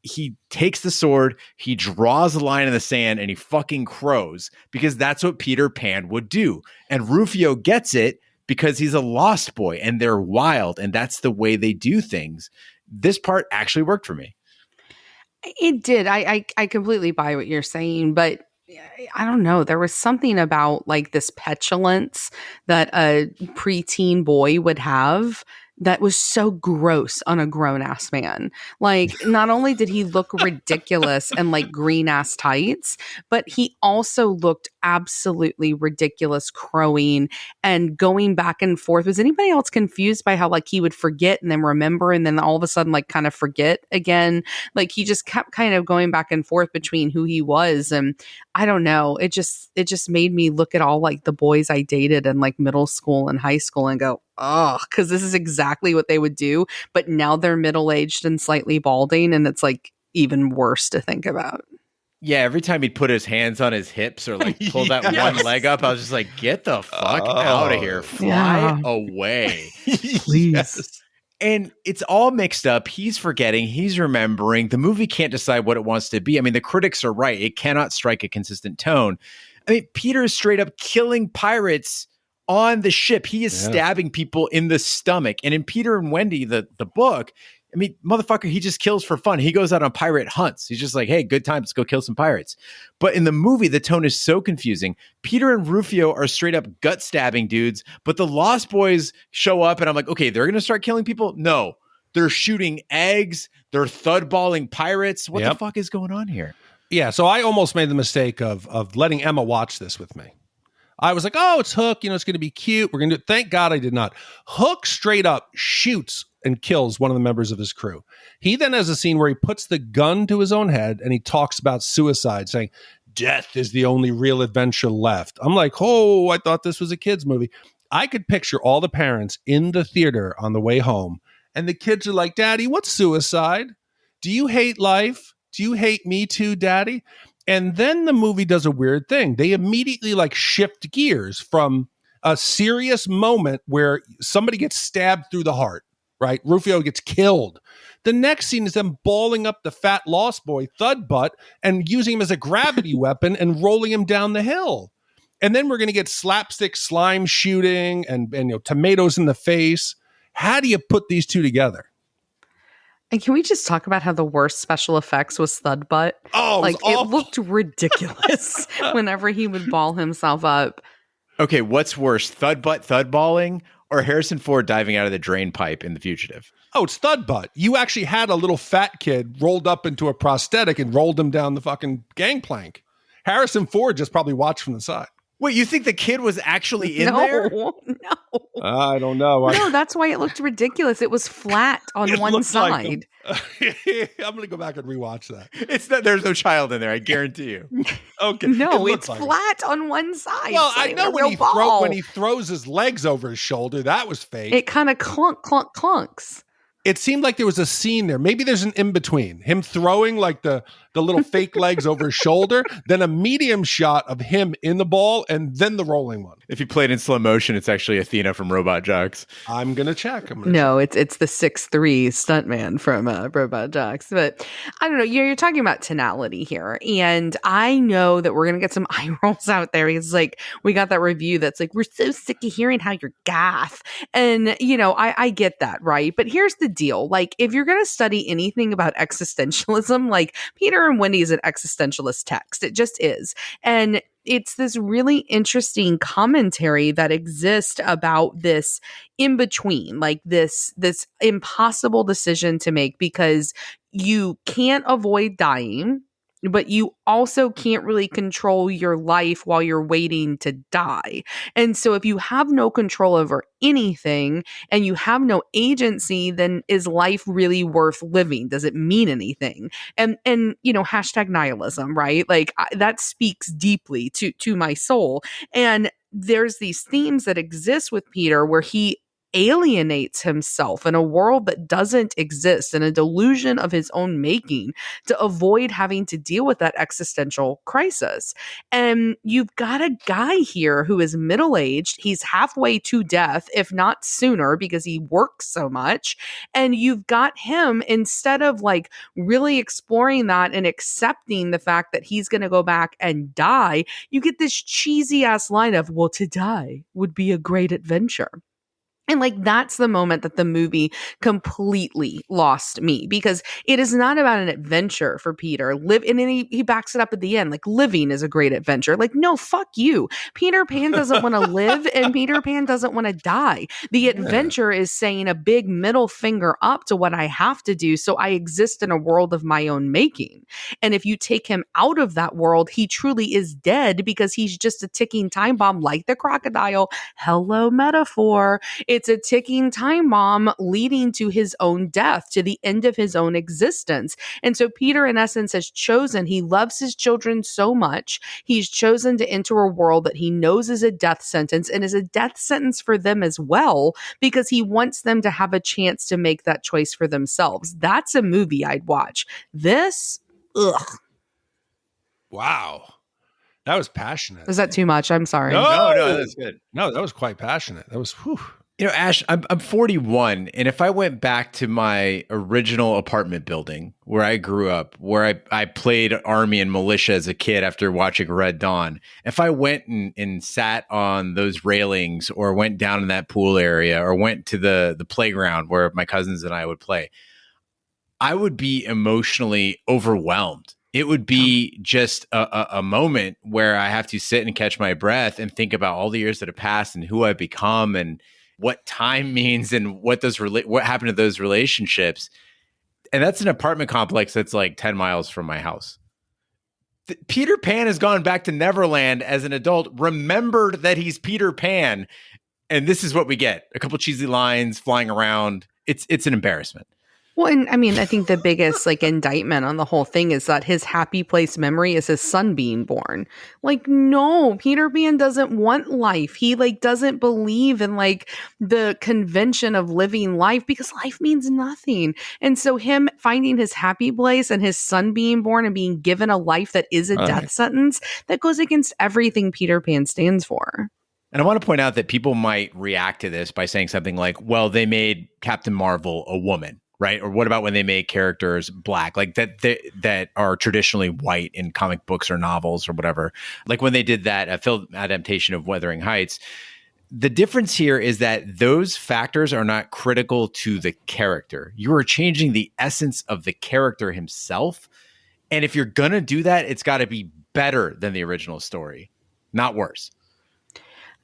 He takes the sword, he draws a line in the sand, and he fucking crows, because that's what Peter Pan would do. And Rufio gets it because he's a lost boy and they're wild, and that's the way they do things. This part actually worked for me. It did. I completely buy what you're saying, but I don't know. There was something about like this petulance that a preteen boy would have that was so gross on a grown-ass man. Like, not only did he look ridiculous in like green-ass tights, but he also looked absolutely ridiculous crowing and going back and forth. Was anybody else confused by how like he would forget and then remember and then all of a sudden like kind of forget again? Like he just kept kind of going back and forth between who he was. And I don't know. It just made me look at all like the boys I dated in like middle school and high school and go, oh, because this is exactly what they would do. But now they're middle-aged and slightly balding, and it's like even worse to think about. Yeah, every time he'd put his hands on his hips or like pull that one leg up, I was just like, get the fuck out of here. Fly away. Please. Yes. And it's all mixed up. He's forgetting. He's remembering. The movie can't decide what it wants to be. I mean, the critics are right. It cannot strike a consistent tone. I mean, Peter is straight up killing pirates on the ship. He is stabbing people in the stomach. And in Peter and Wendy, the book, I mean, motherfucker, he just kills for fun. He goes out on pirate hunts. He's just like, hey, good time. Let's go kill some pirates. But in the movie, the tone is so confusing. Peter and Rufio are straight up gut stabbing dudes, but the Lost Boys show up and I'm like, okay, they're going to start killing people? No, they're shooting eggs. They're thud balling pirates. What the fuck is going on here? Yeah. So I almost made the mistake of letting Emma watch this with me. I was like, oh, it's Hook. It's going to be cute. We're going to do it. Thank God I did not. Hook straight up shoots and kills one of the members of his crew. He then has a scene where he puts the gun to his own head and he talks about suicide, saying, death is the only real adventure left. I'm like, oh, I thought this was a kid's movie. I could picture all the parents in the theater on the way home. And the kids are like, Daddy, what's suicide? Do you hate life? Do you hate me too, Daddy? And then the movie does a weird thing. They immediately like shift gears from a serious moment where somebody gets stabbed through the heart, right? Rufio gets killed. The next scene is them balling up the fat lost boy, Thud Butt, and using him as a gravity weapon and rolling him down the hill. And then we're going to get slapstick slime shooting and tomatoes in the face. How do you put these two together? And can we just talk about how the worst special effects was Thud Butt? Oh, like it looked ridiculous whenever he would ball himself up. Okay, what's worse, Thud Butt thud balling or Harrison Ford diving out of the drain pipe in The Fugitive? Oh, it's Thud Butt. You actually had a little fat kid rolled up into a prosthetic and rolled him down the fucking gangplank. Harrison Ford just probably watched from the side. Wait, you think the kid was actually in there? No. I don't know. No, that's why it looked ridiculous. It was flat on one side. Like I'm going to go back and rewatch that. It's not. There's no child in there. I guarantee you. Okay. No, it's flat on one side. Well, I know when he throws his legs over his shoulder, that was fake. It kind of clunks. It seemed like there was a scene there. Maybe there's an in-between. Him throwing like the little fake legs over his shoulder, then a medium shot of him in the ball, and then the rolling one. If you played in slow motion, it's actually Athena from Robot Jox. I'm going to check. It's the 6'3" stuntman from Robot Jox. But I don't know. You're talking about tonality here. And I know that we're going to get some eye rolls out there. Because like we got that review that's like, we're so sick of hearing how you're goth. And, I get that, right? But here's the deal. Like, if you're going to study anything about existentialism, like Peter and Wendy is an existentialist text. It just is. And it's this really interesting commentary that exists about this in between, like this impossible decision to make because you can't avoid dying. but you also can't really control your life while you're waiting to die. And so if you have no control over anything and you have no agency, then is life really worth living? Does it mean anything? And hashtag nihilism, right? Like that speaks deeply to my soul. And there's these themes that exist with Peter where he alienates himself in a world that doesn't exist, in a delusion of his own making, to avoid having to deal with that existential crisis. And you've got a guy here who is middle-aged. He's halfway to death, if not sooner, because he works so much. And you've got him, instead of like really exploring that and accepting the fact that he's going to go back and die, you get this cheesy ass line of, well, to die would be a great adventure. And like, that's the moment that the movie completely lost me, because it is not about an adventure for Peter. And then he backs it up at the end. Like, living is a great adventure. Like, no, fuck you. Peter Pan doesn't want to live and Peter Pan doesn't want to die. The adventure is saying a big middle finger up to what I have to do, so I exist in a world of my own making. And if you take him out of that world, he truly is dead, because he's just a ticking time bomb, like the crocodile. Hello, metaphor. It's a ticking time bomb leading to his own death, to the end of his own existence. And so Peter, in essence, has chosen, he loves his children so much, he's chosen to enter a world that he knows is a death sentence, and is a death sentence for them as well, because he wants them to have a chance to make that choice for themselves. That's a movie I'd watch. This, ugh. Wow. That was passionate. Was that too much? I'm sorry. No, that's good. No, that was quite passionate. That was, whew. You know, Ash, I'm 41, and if I went back to my original apartment building where I grew up, where I played Army and militia as a kid after watching Red Dawn, if I went and sat on those railings, or went down in that pool area, or went to the playground where my cousins and I would play, I would be emotionally overwhelmed. It would be just a moment where I have to sit and catch my breath and think about all the years that have passed and who I've become and what time means and what happened to those relationships. And that's an apartment complex that's like 10 miles from my house. Peter Pan has gone back to Neverland as an adult, remembered that he's Peter Pan. And this is what we get. A couple cheesy lines flying around. It's an embarrassment. Well, and I mean, I think the biggest like indictment on the whole thing is that his happy place memory is his son being born. Like, no, Peter Pan doesn't want life. He like doesn't believe in like the convention of living life, because life means nothing. And so him finding his happy place and his son being born and being given a life that is a death sentence, that goes against everything Peter Pan stands for. And I want to point out that people might react to this by saying something like, well, they made Captain Marvel a woman. Right? Or what about when they make characters black, like that are traditionally white in comic books or novels or whatever? Like when they did that film adaptation of Wuthering Heights. The difference here is that those factors are not critical to the character. You are changing the essence of the character himself. And if you're going to do that, it's got to be better than the original story, not worse.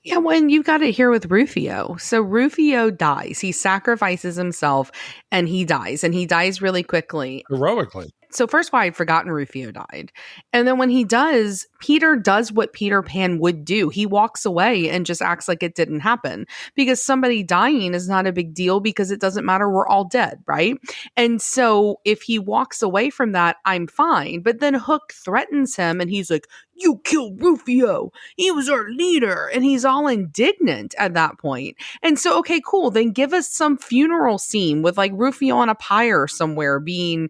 Yeah, when you got it here with Rufio. So Rufio dies. He sacrifices himself and he dies really quickly. Heroically. So first of all, I'd forgotten Rufio died. And then when he does, Peter does what Peter Pan would do. He walks away and just acts like it didn't happen, because somebody dying is not a big deal, because it doesn't matter. We're all dead, right? And so if he walks away from that, I'm fine. But then Hook threatens him and he's like, you killed Rufio. He was our leader. And he's all indignant at that point. And so, okay, cool. Then give us some funeral scene with like Rufio on a pyre somewhere being,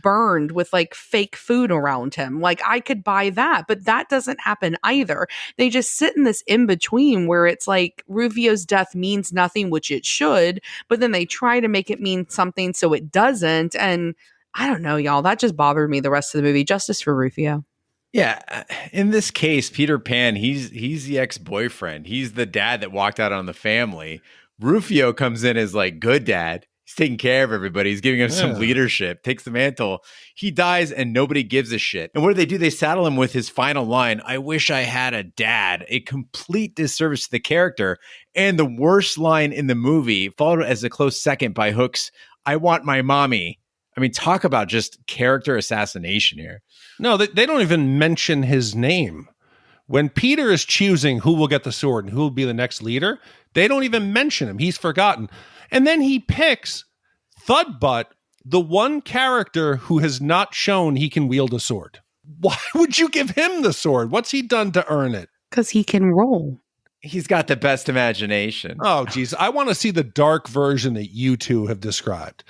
burned with like fake food around him. Like, I could buy that, but that doesn't happen either. They just sit in this in between where it's like Rufio's death means nothing, which it should, but then they try to make it mean something so it doesn't. And I don't know, y'all, that just bothered me the rest of the movie. Justice for Rufio. Yeah, in this case, Peter Pan, he's the ex-boyfriend. He's the dad that walked out on the family. Rufio comes in as like good dad. He's taking care of everybody. He's giving him some leadership, takes the mantle. He dies and nobody gives a shit. And what do? They saddle him with his final line, I wish I had a dad. A complete disservice to the character. And the worst line in the movie, followed as a close second by Hook's, I want my mommy. I mean, talk about just character assassination here. No, they don't even mention his name. When Peter is choosing who will get the sword and who will be the next leader, they don't even mention him. He's forgotten. And then he picks Thudbutt, the one character who has not shown he can wield a sword. Why would you give him the sword? What's he done to earn it? Because he can roll. He's got the best imagination. Oh, geez. I want to see the dark version that you two have described.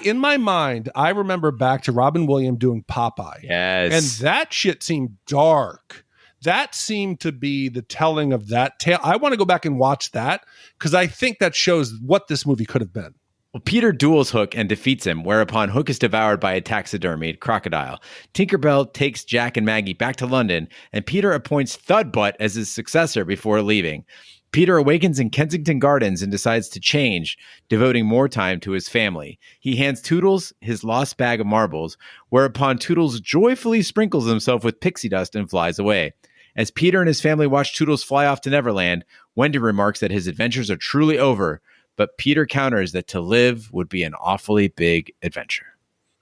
In my mind, I remember back to Robin Williams doing Popeye. Yes. And that shit seemed dark. That seemed to be the telling of that tale. I want to go back and watch that because I think that shows what this movie could have been. Well, Peter duels Hook and defeats him, whereupon Hook is devoured by a taxidermied crocodile. Tinkerbell takes Jack and Maggie back to London, and Peter appoints Thudbutt as his successor before leaving. Peter awakens in Kensington Gardens and decides to change, devoting more time to his family. He hands Toodles his lost bag of marbles, whereupon Toodles joyfully sprinkles himself with pixie dust and flies away. As Peter and his family watch Toodles fly off to Neverland, Wendy remarks that his adventures are truly over, but Peter counters that to live would be an awfully big adventure.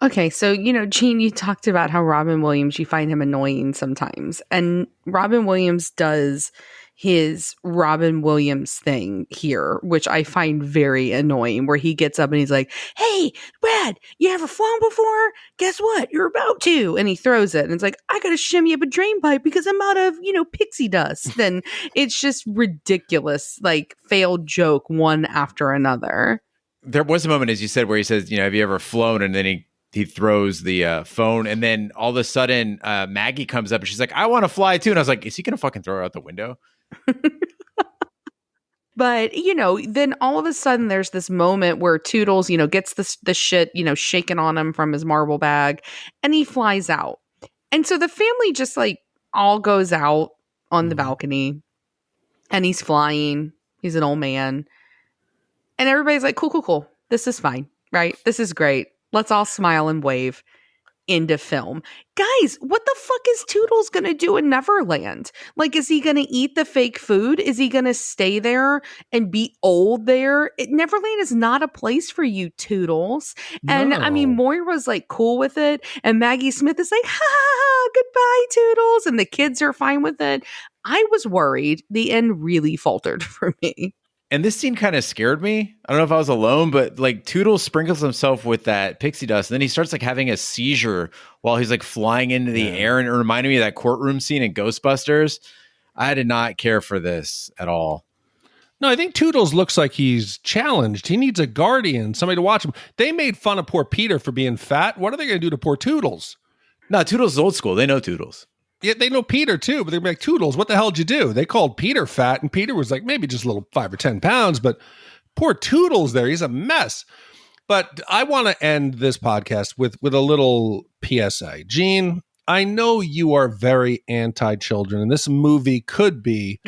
Okay, so, Gene, you talked about how Robin Williams, you find him annoying sometimes. And Robin Williams does his Robin Williams thing here, which I find very annoying, where he gets up and he's like, hey, Brad, you ever flown before? Guess what? You're about to. And he throws it. And it's like, I got to shimmy up a drain pipe because I'm out of, pixie dust. And it's just ridiculous, like failed joke one after another. There was a moment, as you said, where he says, have you ever flown? And then he throws the phone, and then all of a sudden Maggie comes up and she's like, I want to fly too. And I was like, is he going to fucking throw her out the window? But, then all of a sudden there's this moment where Toodles, gets the shit, shaken on him from his marble bag, and he flies out. And so the family just all goes out on the balcony, and he's flying. He's an old man. And everybody's like, cool. This is fine, right? This is great. Let's all smile and wave. Into film. Guys, what the fuck is Toodles going to do in Neverland? Is he going to eat the fake food? Is he going to stay there and be old there? Neverland is not a place for you, Toodles. And I mean, Moira's cool with it. And Maggie Smith is like, ha, goodbye, Toodles. And the kids are fine with it. I was worried. The end really faltered for me. And this scene kind of scared me. I don't know if I was alone, but Toodles sprinkles himself with that pixie dust. And then he starts having a seizure while he's flying into the air. And it reminded me of that courtroom scene in Ghostbusters. I did not care for this at all. No, I think Toodles looks like he's challenged. He needs a guardian, somebody to watch him. They made fun of poor Peter for being fat. What are they going to do to poor Toodles? No, Toodles is old school. They know Toodles. Yeah, they know Peter too, but they're like, Toodles, what the hell did you do? They called Peter fat, and Peter was maybe just a little 5 or 10 pounds, but poor Toodles there, he's a mess. But I want to end this podcast with a little PSA. Gene, I know you are very anti-children, and this movie could be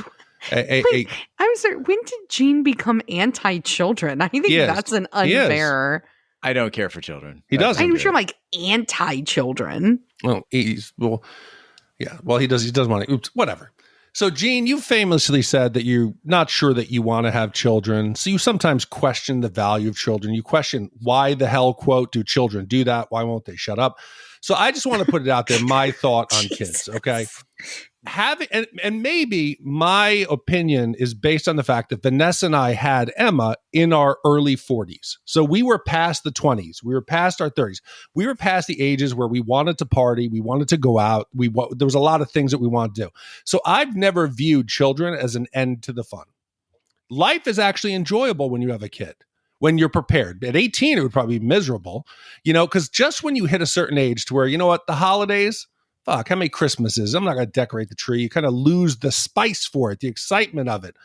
I'm sorry, when did Gene become anti-children? I think that's an unfair. I don't care for children. He doesn't. I'm sure anti-children. Well, yeah, well, he does want to, whatever. So, Gene, you famously said that you're not sure that you want to have children. So you sometimes question the value of children. You question why the hell, quote, do children do that? Why won't they shut up? So I just want to put it out there, my thought on kids, okay? Having and maybe my opinion is based on the fact that Vanessa and I had Emma in our early 40s. So we were past the 20s. We were past our 30s. We were past the ages where we wanted to party. We wanted to go out. There was a lot of things that we wanted to do. So I've never viewed children as an end to the fun. Life is actually enjoyable when you have a kid, when you're prepared. At 18, it would probably be miserable, because just when you hit a certain age to where, the holidays, fuck, how many Christmases? I'm not going to decorate the tree. You kind of lose the spice for it, the excitement of it.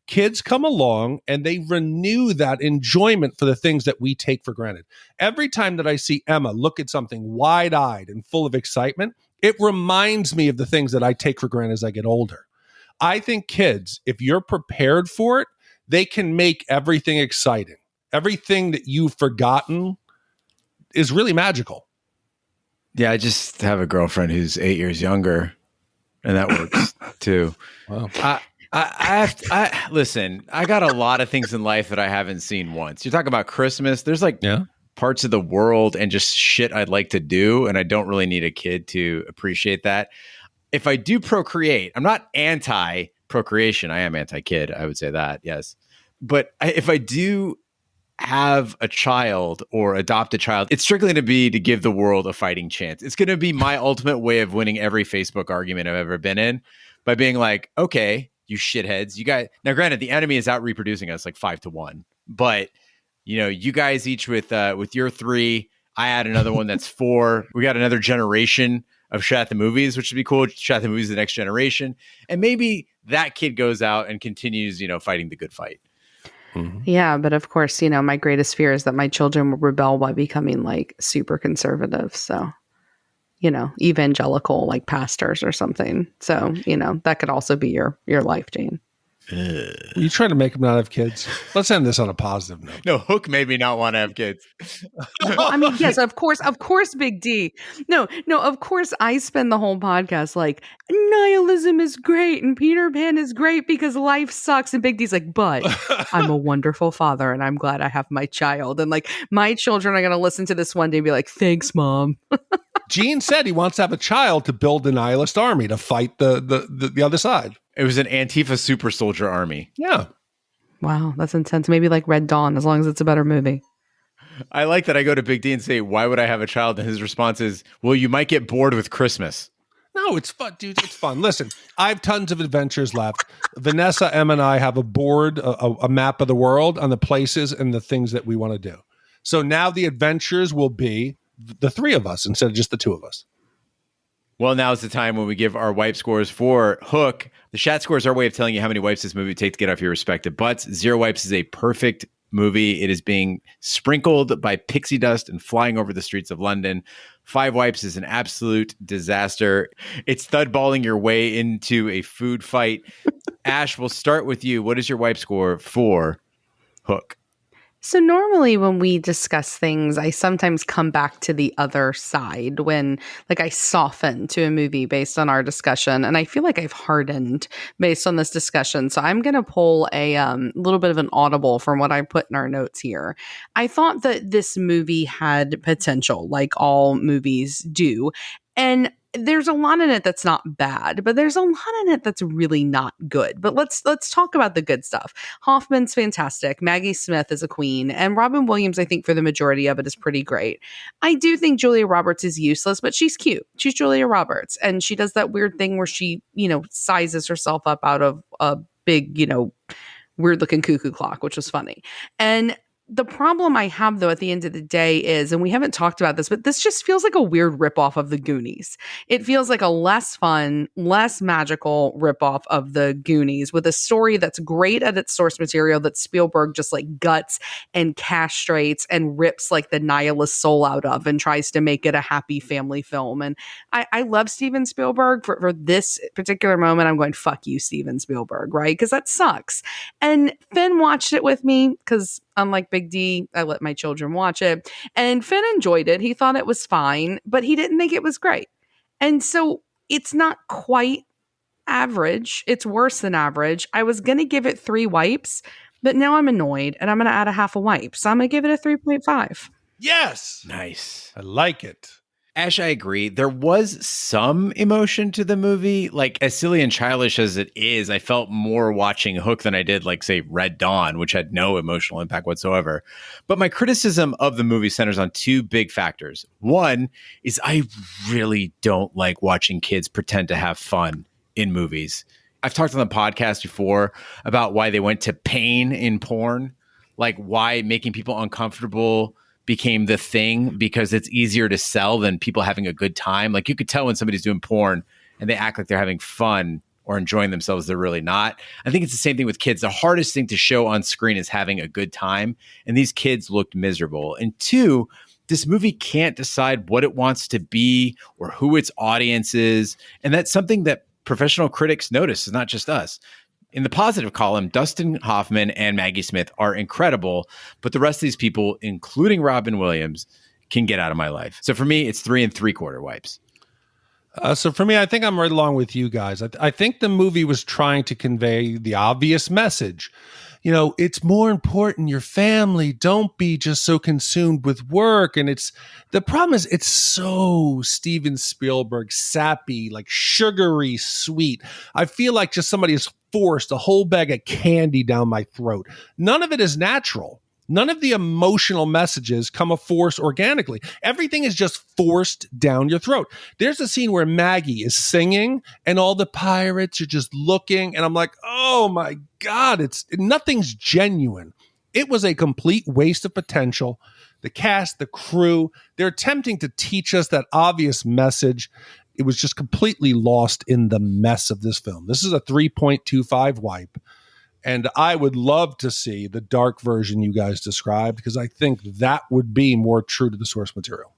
Kids come along and they renew that enjoyment for the things that we take for granted. Every time that I see Emma look at something wide-eyed and full of excitement, it reminds me of the things that I take for granted as I get older. I think kids, if you're prepared for it, they can make everything exciting. Everything that you've forgotten is really magical. Yeah, I just have a girlfriend who's 8 years younger, and that works too. Wow. Listen, I got a lot of things in life that I haven't seen once. You're talking about Christmas. There's parts of the world and just shit I'd like to do. And I don't really need a kid to appreciate that. If I do procreate, I'm not anti-procreation. I am anti-kid. I would say that, yes. But if I do have a child or adopt a child, it's strictly going to be to give the world a fighting chance. It's going to be my ultimate way of winning every Facebook argument I've ever been in by being like, okay, you shitheads, you guys. Now, granted, the enemy is out reproducing us like 5-1, but you guys each with your 3. I add another one that's 4. We got another generation of Shat the movies, which would be cool. Shat the movies, the next generation, and maybe that kid goes out and continues, fighting the good fight. Mm-hmm. Yeah, but of course, my greatest fear is that my children will rebel by becoming like super conservative. So, evangelical like pastors or something. So, that could also be your life, Jane. You trying to make them not have kids? Let's end this on a positive note. No, Hook made me not want to have kids. Well, I mean, yes, of course, Big D. No, of course, I spend the whole podcast like nihilism is great and Peter Pan is great because life sucks. And Big D's like, but I'm a wonderful father and I'm glad I have my child. And like, my children are going to listen to this one day and be like, thanks, Mom. Gene said he wants to have a child to build a nihilist army to fight the other side. It was an Antifa super soldier army. Yeah. Wow, that's intense. Maybe like Red Dawn, as long as it's a better movie. I like that I go to Big D and say, why would I have a child? And his response is, well, you might get bored with Christmas. No, it's fun, dude. It's fun. Listen, I have tons of adventures left. Vanessa, Em, and I have a board, a map of the world on the places and the things that we want to do. So now the adventures will be the 3 of us instead of just the 2 of us. Well, now is the time when we give our wipe scores for Hook. The Shat score is our way of telling you how many wipes this movie would take to get off your respective butts. 0 wipes is a perfect movie. It is being sprinkled by pixie dust and flying over the streets of London. 5 wipes is an absolute disaster. It's thudballing your way into a food fight. Ash, we'll start with you. What is your wipe score for Hook? So normally when we discuss things, I sometimes come back to the other side when like I soften to a movie based on our discussion. And I feel like I've hardened based on this discussion. So I'm going to pull a little bit of an audible from what I put in our notes here. I thought that this movie had potential, like all movies do. And there's a lot in it that's not bad, but there's a lot in it that's really not good. But let's talk about the good stuff. Hoffman's fantastic. Maggie Smith is a queen. And Robin Williams, I think, for the majority of it is pretty great. I do think Julia Roberts is useless, but she's cute. She's Julia Roberts. And she does that weird thing where she, sizes herself up out of a big, weird looking cuckoo clock, which was funny. And the problem I have, though, at the end of the day is, and we haven't talked about this, but this just feels like a weird ripoff of the Goonies. It feels like a less fun, less magical ripoff of the Goonies with a story that's great at its source material that Spielberg just like guts and castrates and rips like the nihilist soul out of and tries to make it a happy family film. And I love Steven Spielberg for this particular moment. I'm going, fuck you, Steven Spielberg, right? Because that sucks. And Finn watched it with me because unlike Big D, I let my children watch it. And Finn enjoyed it. He thought it was fine, but he didn't think it was great. And so it's not quite average. It's worse than average. I was going to give it 3 wipes, but now I'm annoyed and I'm going to add a half a wipe. So I'm going to give it a 3.5. Yes. Nice. I like it. Ash, I agree. There was some emotion to the movie. Like, as silly and childish as it is, I felt more watching Hook than I did, like, say, Red Dawn, which had no emotional impact whatsoever. But my criticism of the movie centers on 2 big factors. One is I really don't like watching kids pretend to have fun in movies. I've talked on the podcast before about why they went to pain in porn, like why making people uncomfortable became the thing because it's easier to sell than people having a good time. Like you could tell when somebody's doing porn and they act like they're having fun or enjoying themselves. They're really not. I think it's the same thing with kids. The hardest thing to show on screen is having a good time. And these kids looked miserable. And 2, this movie can't decide what it wants to be or who its audience is. And that's something that professional critics notice. It's not just us. In the positive column, Dustin Hoffman and Maggie Smith are incredible, but the rest of these people, including Robin Williams, can get out of my life. So for me, it's 3 3/4 wipes. So for me, I think I'm right along with you guys. I think the movie was trying to convey the obvious message it's more important, your family. Don't be just so consumed with work. And the problem is it's so Steven Spielberg, sappy, like sugary sweet. I feel like just somebody has forced a whole bag of candy down my throat. None of it is natural. None of the emotional messages come of force organically. Everything is just forced down your throat. There's a scene where Maggie is singing and all the pirates are just looking. And I'm like, oh my God, nothing's genuine. It was a complete waste of potential. The cast, the crew, they're attempting to teach us that obvious message. It was just completely lost in the mess of this film. This is a 3.25 wipe. And I would love to see the dark version you guys described, because I think that would be more true to the source material.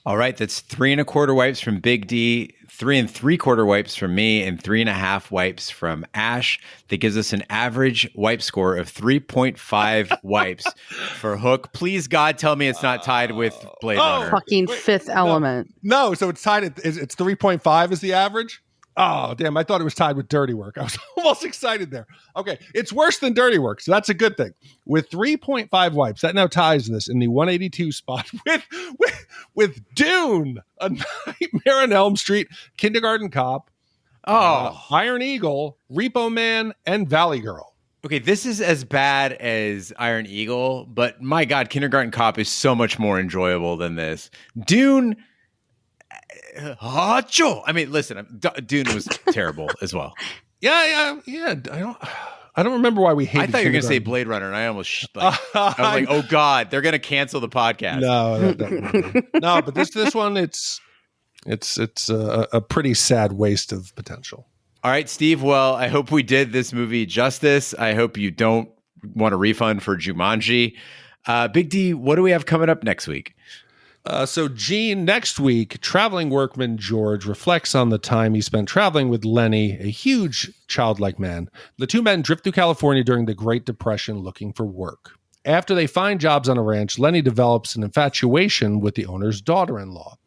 All right, that's 3.25 wipes from Big D, 3.75 wipes from me, and 3.5 wipes from Ash. That gives us an average wipe score of 3.5 wipes for Hook. Please, God, tell me it's not tied with Blade Runner. Fucking Fifth Element. No, so it's tied. It's 3.5 is the average. Oh, damn. I thought it was tied with Dirty Work. I was almost excited there. Okay. It's worse than Dirty Work, so that's a good thing. With 3.5 wipes, that now ties this in the 182 spot with Dune, A Nightmare on Elm Street, Kindergarten Cop, Iron Eagle, Repo Man, and Valley Girl. Okay, this is as bad as Iron Eagle, but my God, Kindergarten Cop is so much more enjoyable than this. Dune... I mean, listen, Dune was terrible as well. Yeah. I don't remember why we hated. I thought you were going to say Blade Runner, and I almost I was like, oh God, they're going to cancel the podcast. No, but this one, it's a pretty sad waste of potential. All right, Steve. Well, I hope we did this movie justice. I hope you don't want a refund for Jumanji. Big D, what do we have coming up next week? So Gene, next week, traveling workman George reflects on the time he spent traveling with Lenny, a huge childlike man. The two men drift through California during the Great Depression looking for work. After they find jobs on a ranch, Lenny develops an infatuation with the owner's daughter-in-law.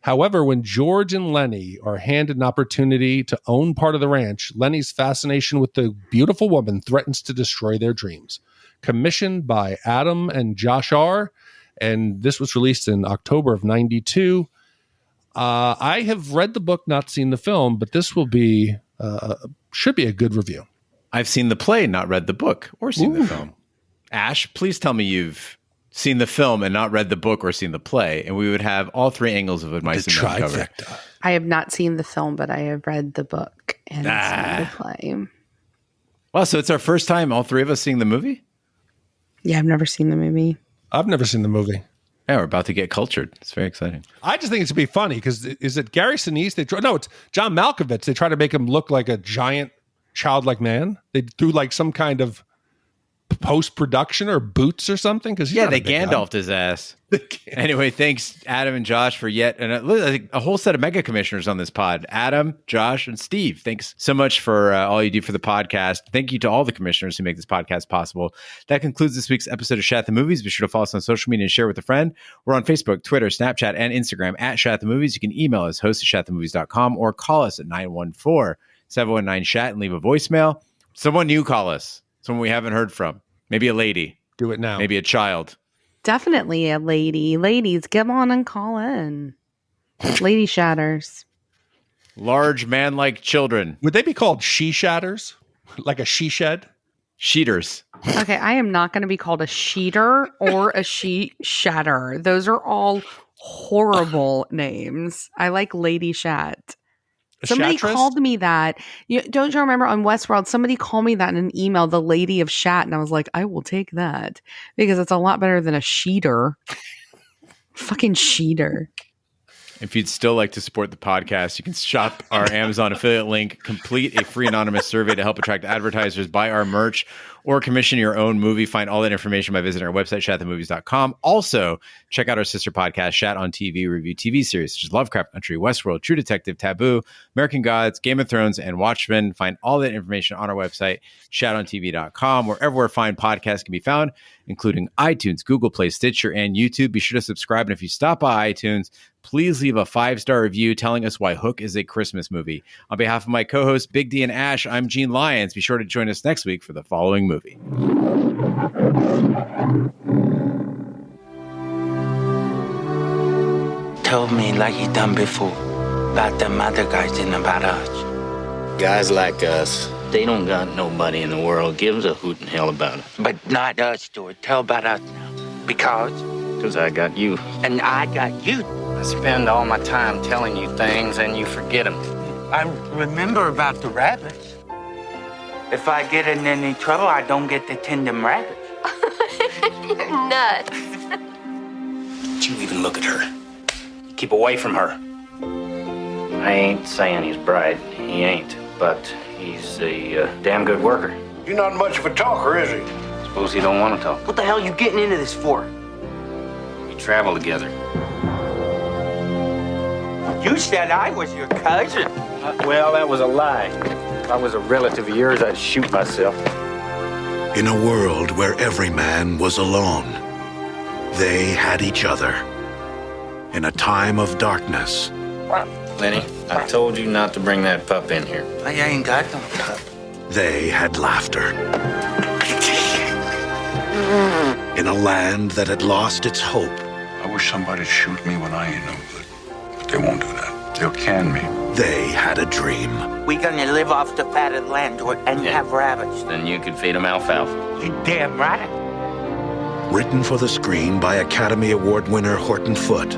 However, when George and Lenny are handed an opportunity to own part of the ranch, Lenny's fascination with the beautiful woman threatens to destroy their dreams. Commissioned by Adam and Josh R., and this was released in October of 92. I have read the book, not seen the film, but this will be should be a good review. I've seen the play, not read the book or seen the film. Ash, please tell me you've seen the film and not read the book or seen the play, and we would have all three angles of advice in that cover. I have not seen the film, but I have read the book and seen the play. Well, so it's our first time, all three of us, seeing the movie? Yeah, I've never seen the movie. I've never seen the movie. Yeah, we're about to get cultured. It's very exciting. I just think it's to be funny because is it Gary Sinise? It's John Malkovich. They try to make him look like a giant childlike man. They do like some kind of post-production or boots or something. Because they Gandalfed his ass. Anyway, thanks Adam and Josh for yet a whole set of mega commissioners on this pod. Adam, Josh, and Steve. Thanks so much for all you do for the podcast. Thank you to all the commissioners who make this podcast possible. That concludes this week's episode of Shat the Movies. Be sure to follow us on social media and share with a friend. We're on Facebook, Twitter, Snapchat, and Instagram at Shat the Movies. You can email us, host@shatthemovies.com, or call us at 914-719-SHAT and leave a voicemail. Someone new call us. Someone we haven't heard from. Maybe a lady. Do it now. Maybe a child. Definitely a lady. Ladies, come on and call in. Lady shatters. Large man-like children. Would they be called she-shatters? Like a she-shed? Sheeters. Okay, I am not going to be called a sheeter or a she-shatter. Those are all horrible names. I like Lady Shat. Somebody called me that. Don't you remember on Westworld, somebody called me that in an email, the Lady of Shat. And I was like, I will take that because it's a lot better than a sheeter. Fucking sheeter. If you'd still like to support the podcast, you can shop our Amazon affiliate link, complete a free anonymous survey to help attract advertisers, buy our merch, or commission your own movie. Find all that information by visiting our website, shatthemovies.com. Also, check out our sister podcast, Shat on TV, review TV series such as Lovecraft Country, Westworld, True Detective, Taboo, American Gods, Game of Thrones, and Watchmen. Find all that information on our website, shatontv.com, wherever fine podcasts can be found, including iTunes, Google Play, Stitcher, and YouTube. Be sure to subscribe. And if you stop by iTunes, please leave leave a 5-star review telling us why Hook is a Christmas movie. On behalf of my co-hosts Big D and Ash, I'm Gene Lyons. Be sure to join us next week for the following movie. Tell me like he done before about them other guys and about us. Guys like us, they don't got nobody in the world gives a hoot and hell about it. But not us, Stuart. Tell about us now. Because I got you. And I got you. I spend all my time telling you things and you forget them. I remember about the rabbits. If I get in any trouble, I don't get to tend them rabbits. You're nuts. Don't you even look at her. Keep away from her. I ain't saying he's bright. He ain't. But he's a damn good worker. He's not much of a talker, is he? Suppose he don't want to talk. What the hell are you getting into this for? We travel together. You said I was your cousin. Well, that was a lie. If I was a relative of yours, I'd shoot myself. In a world where every man was alone, they had each other. In a time of darkness, Lenny, I told you not to bring that pup in here. I ain't got no pup. they had laughter. In a land that had lost its hope, I wish somebody'd shoot me when I ain't no good. But they won't do that. They'll can me. they had a dream. We gonna live off the fat of the land and have rabbits. Then you could feed them alfalfa. You damn right. Written for the screen by Academy Award winner Horton Foote,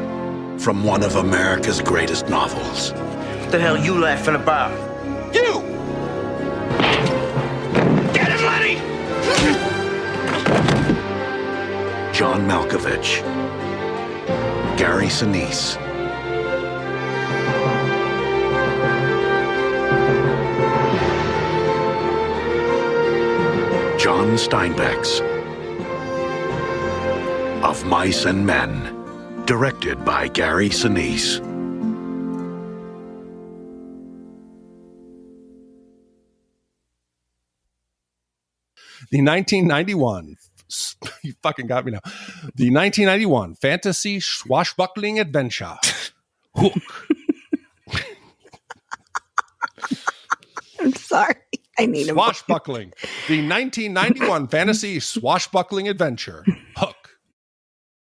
from one of America's greatest novels. What the hell you laughing about? You! Get him, Lenny! John Malkovich, Gary Sinise, John Steinbeck's Of Mice and Men, directed by Gary Sinise. The 1991, you fucking got me now. The 1991 fantasy swashbuckling adventure, Hook. I'm sorry. I need a Swashbuckling. The 1991 fantasy swashbuckling adventure,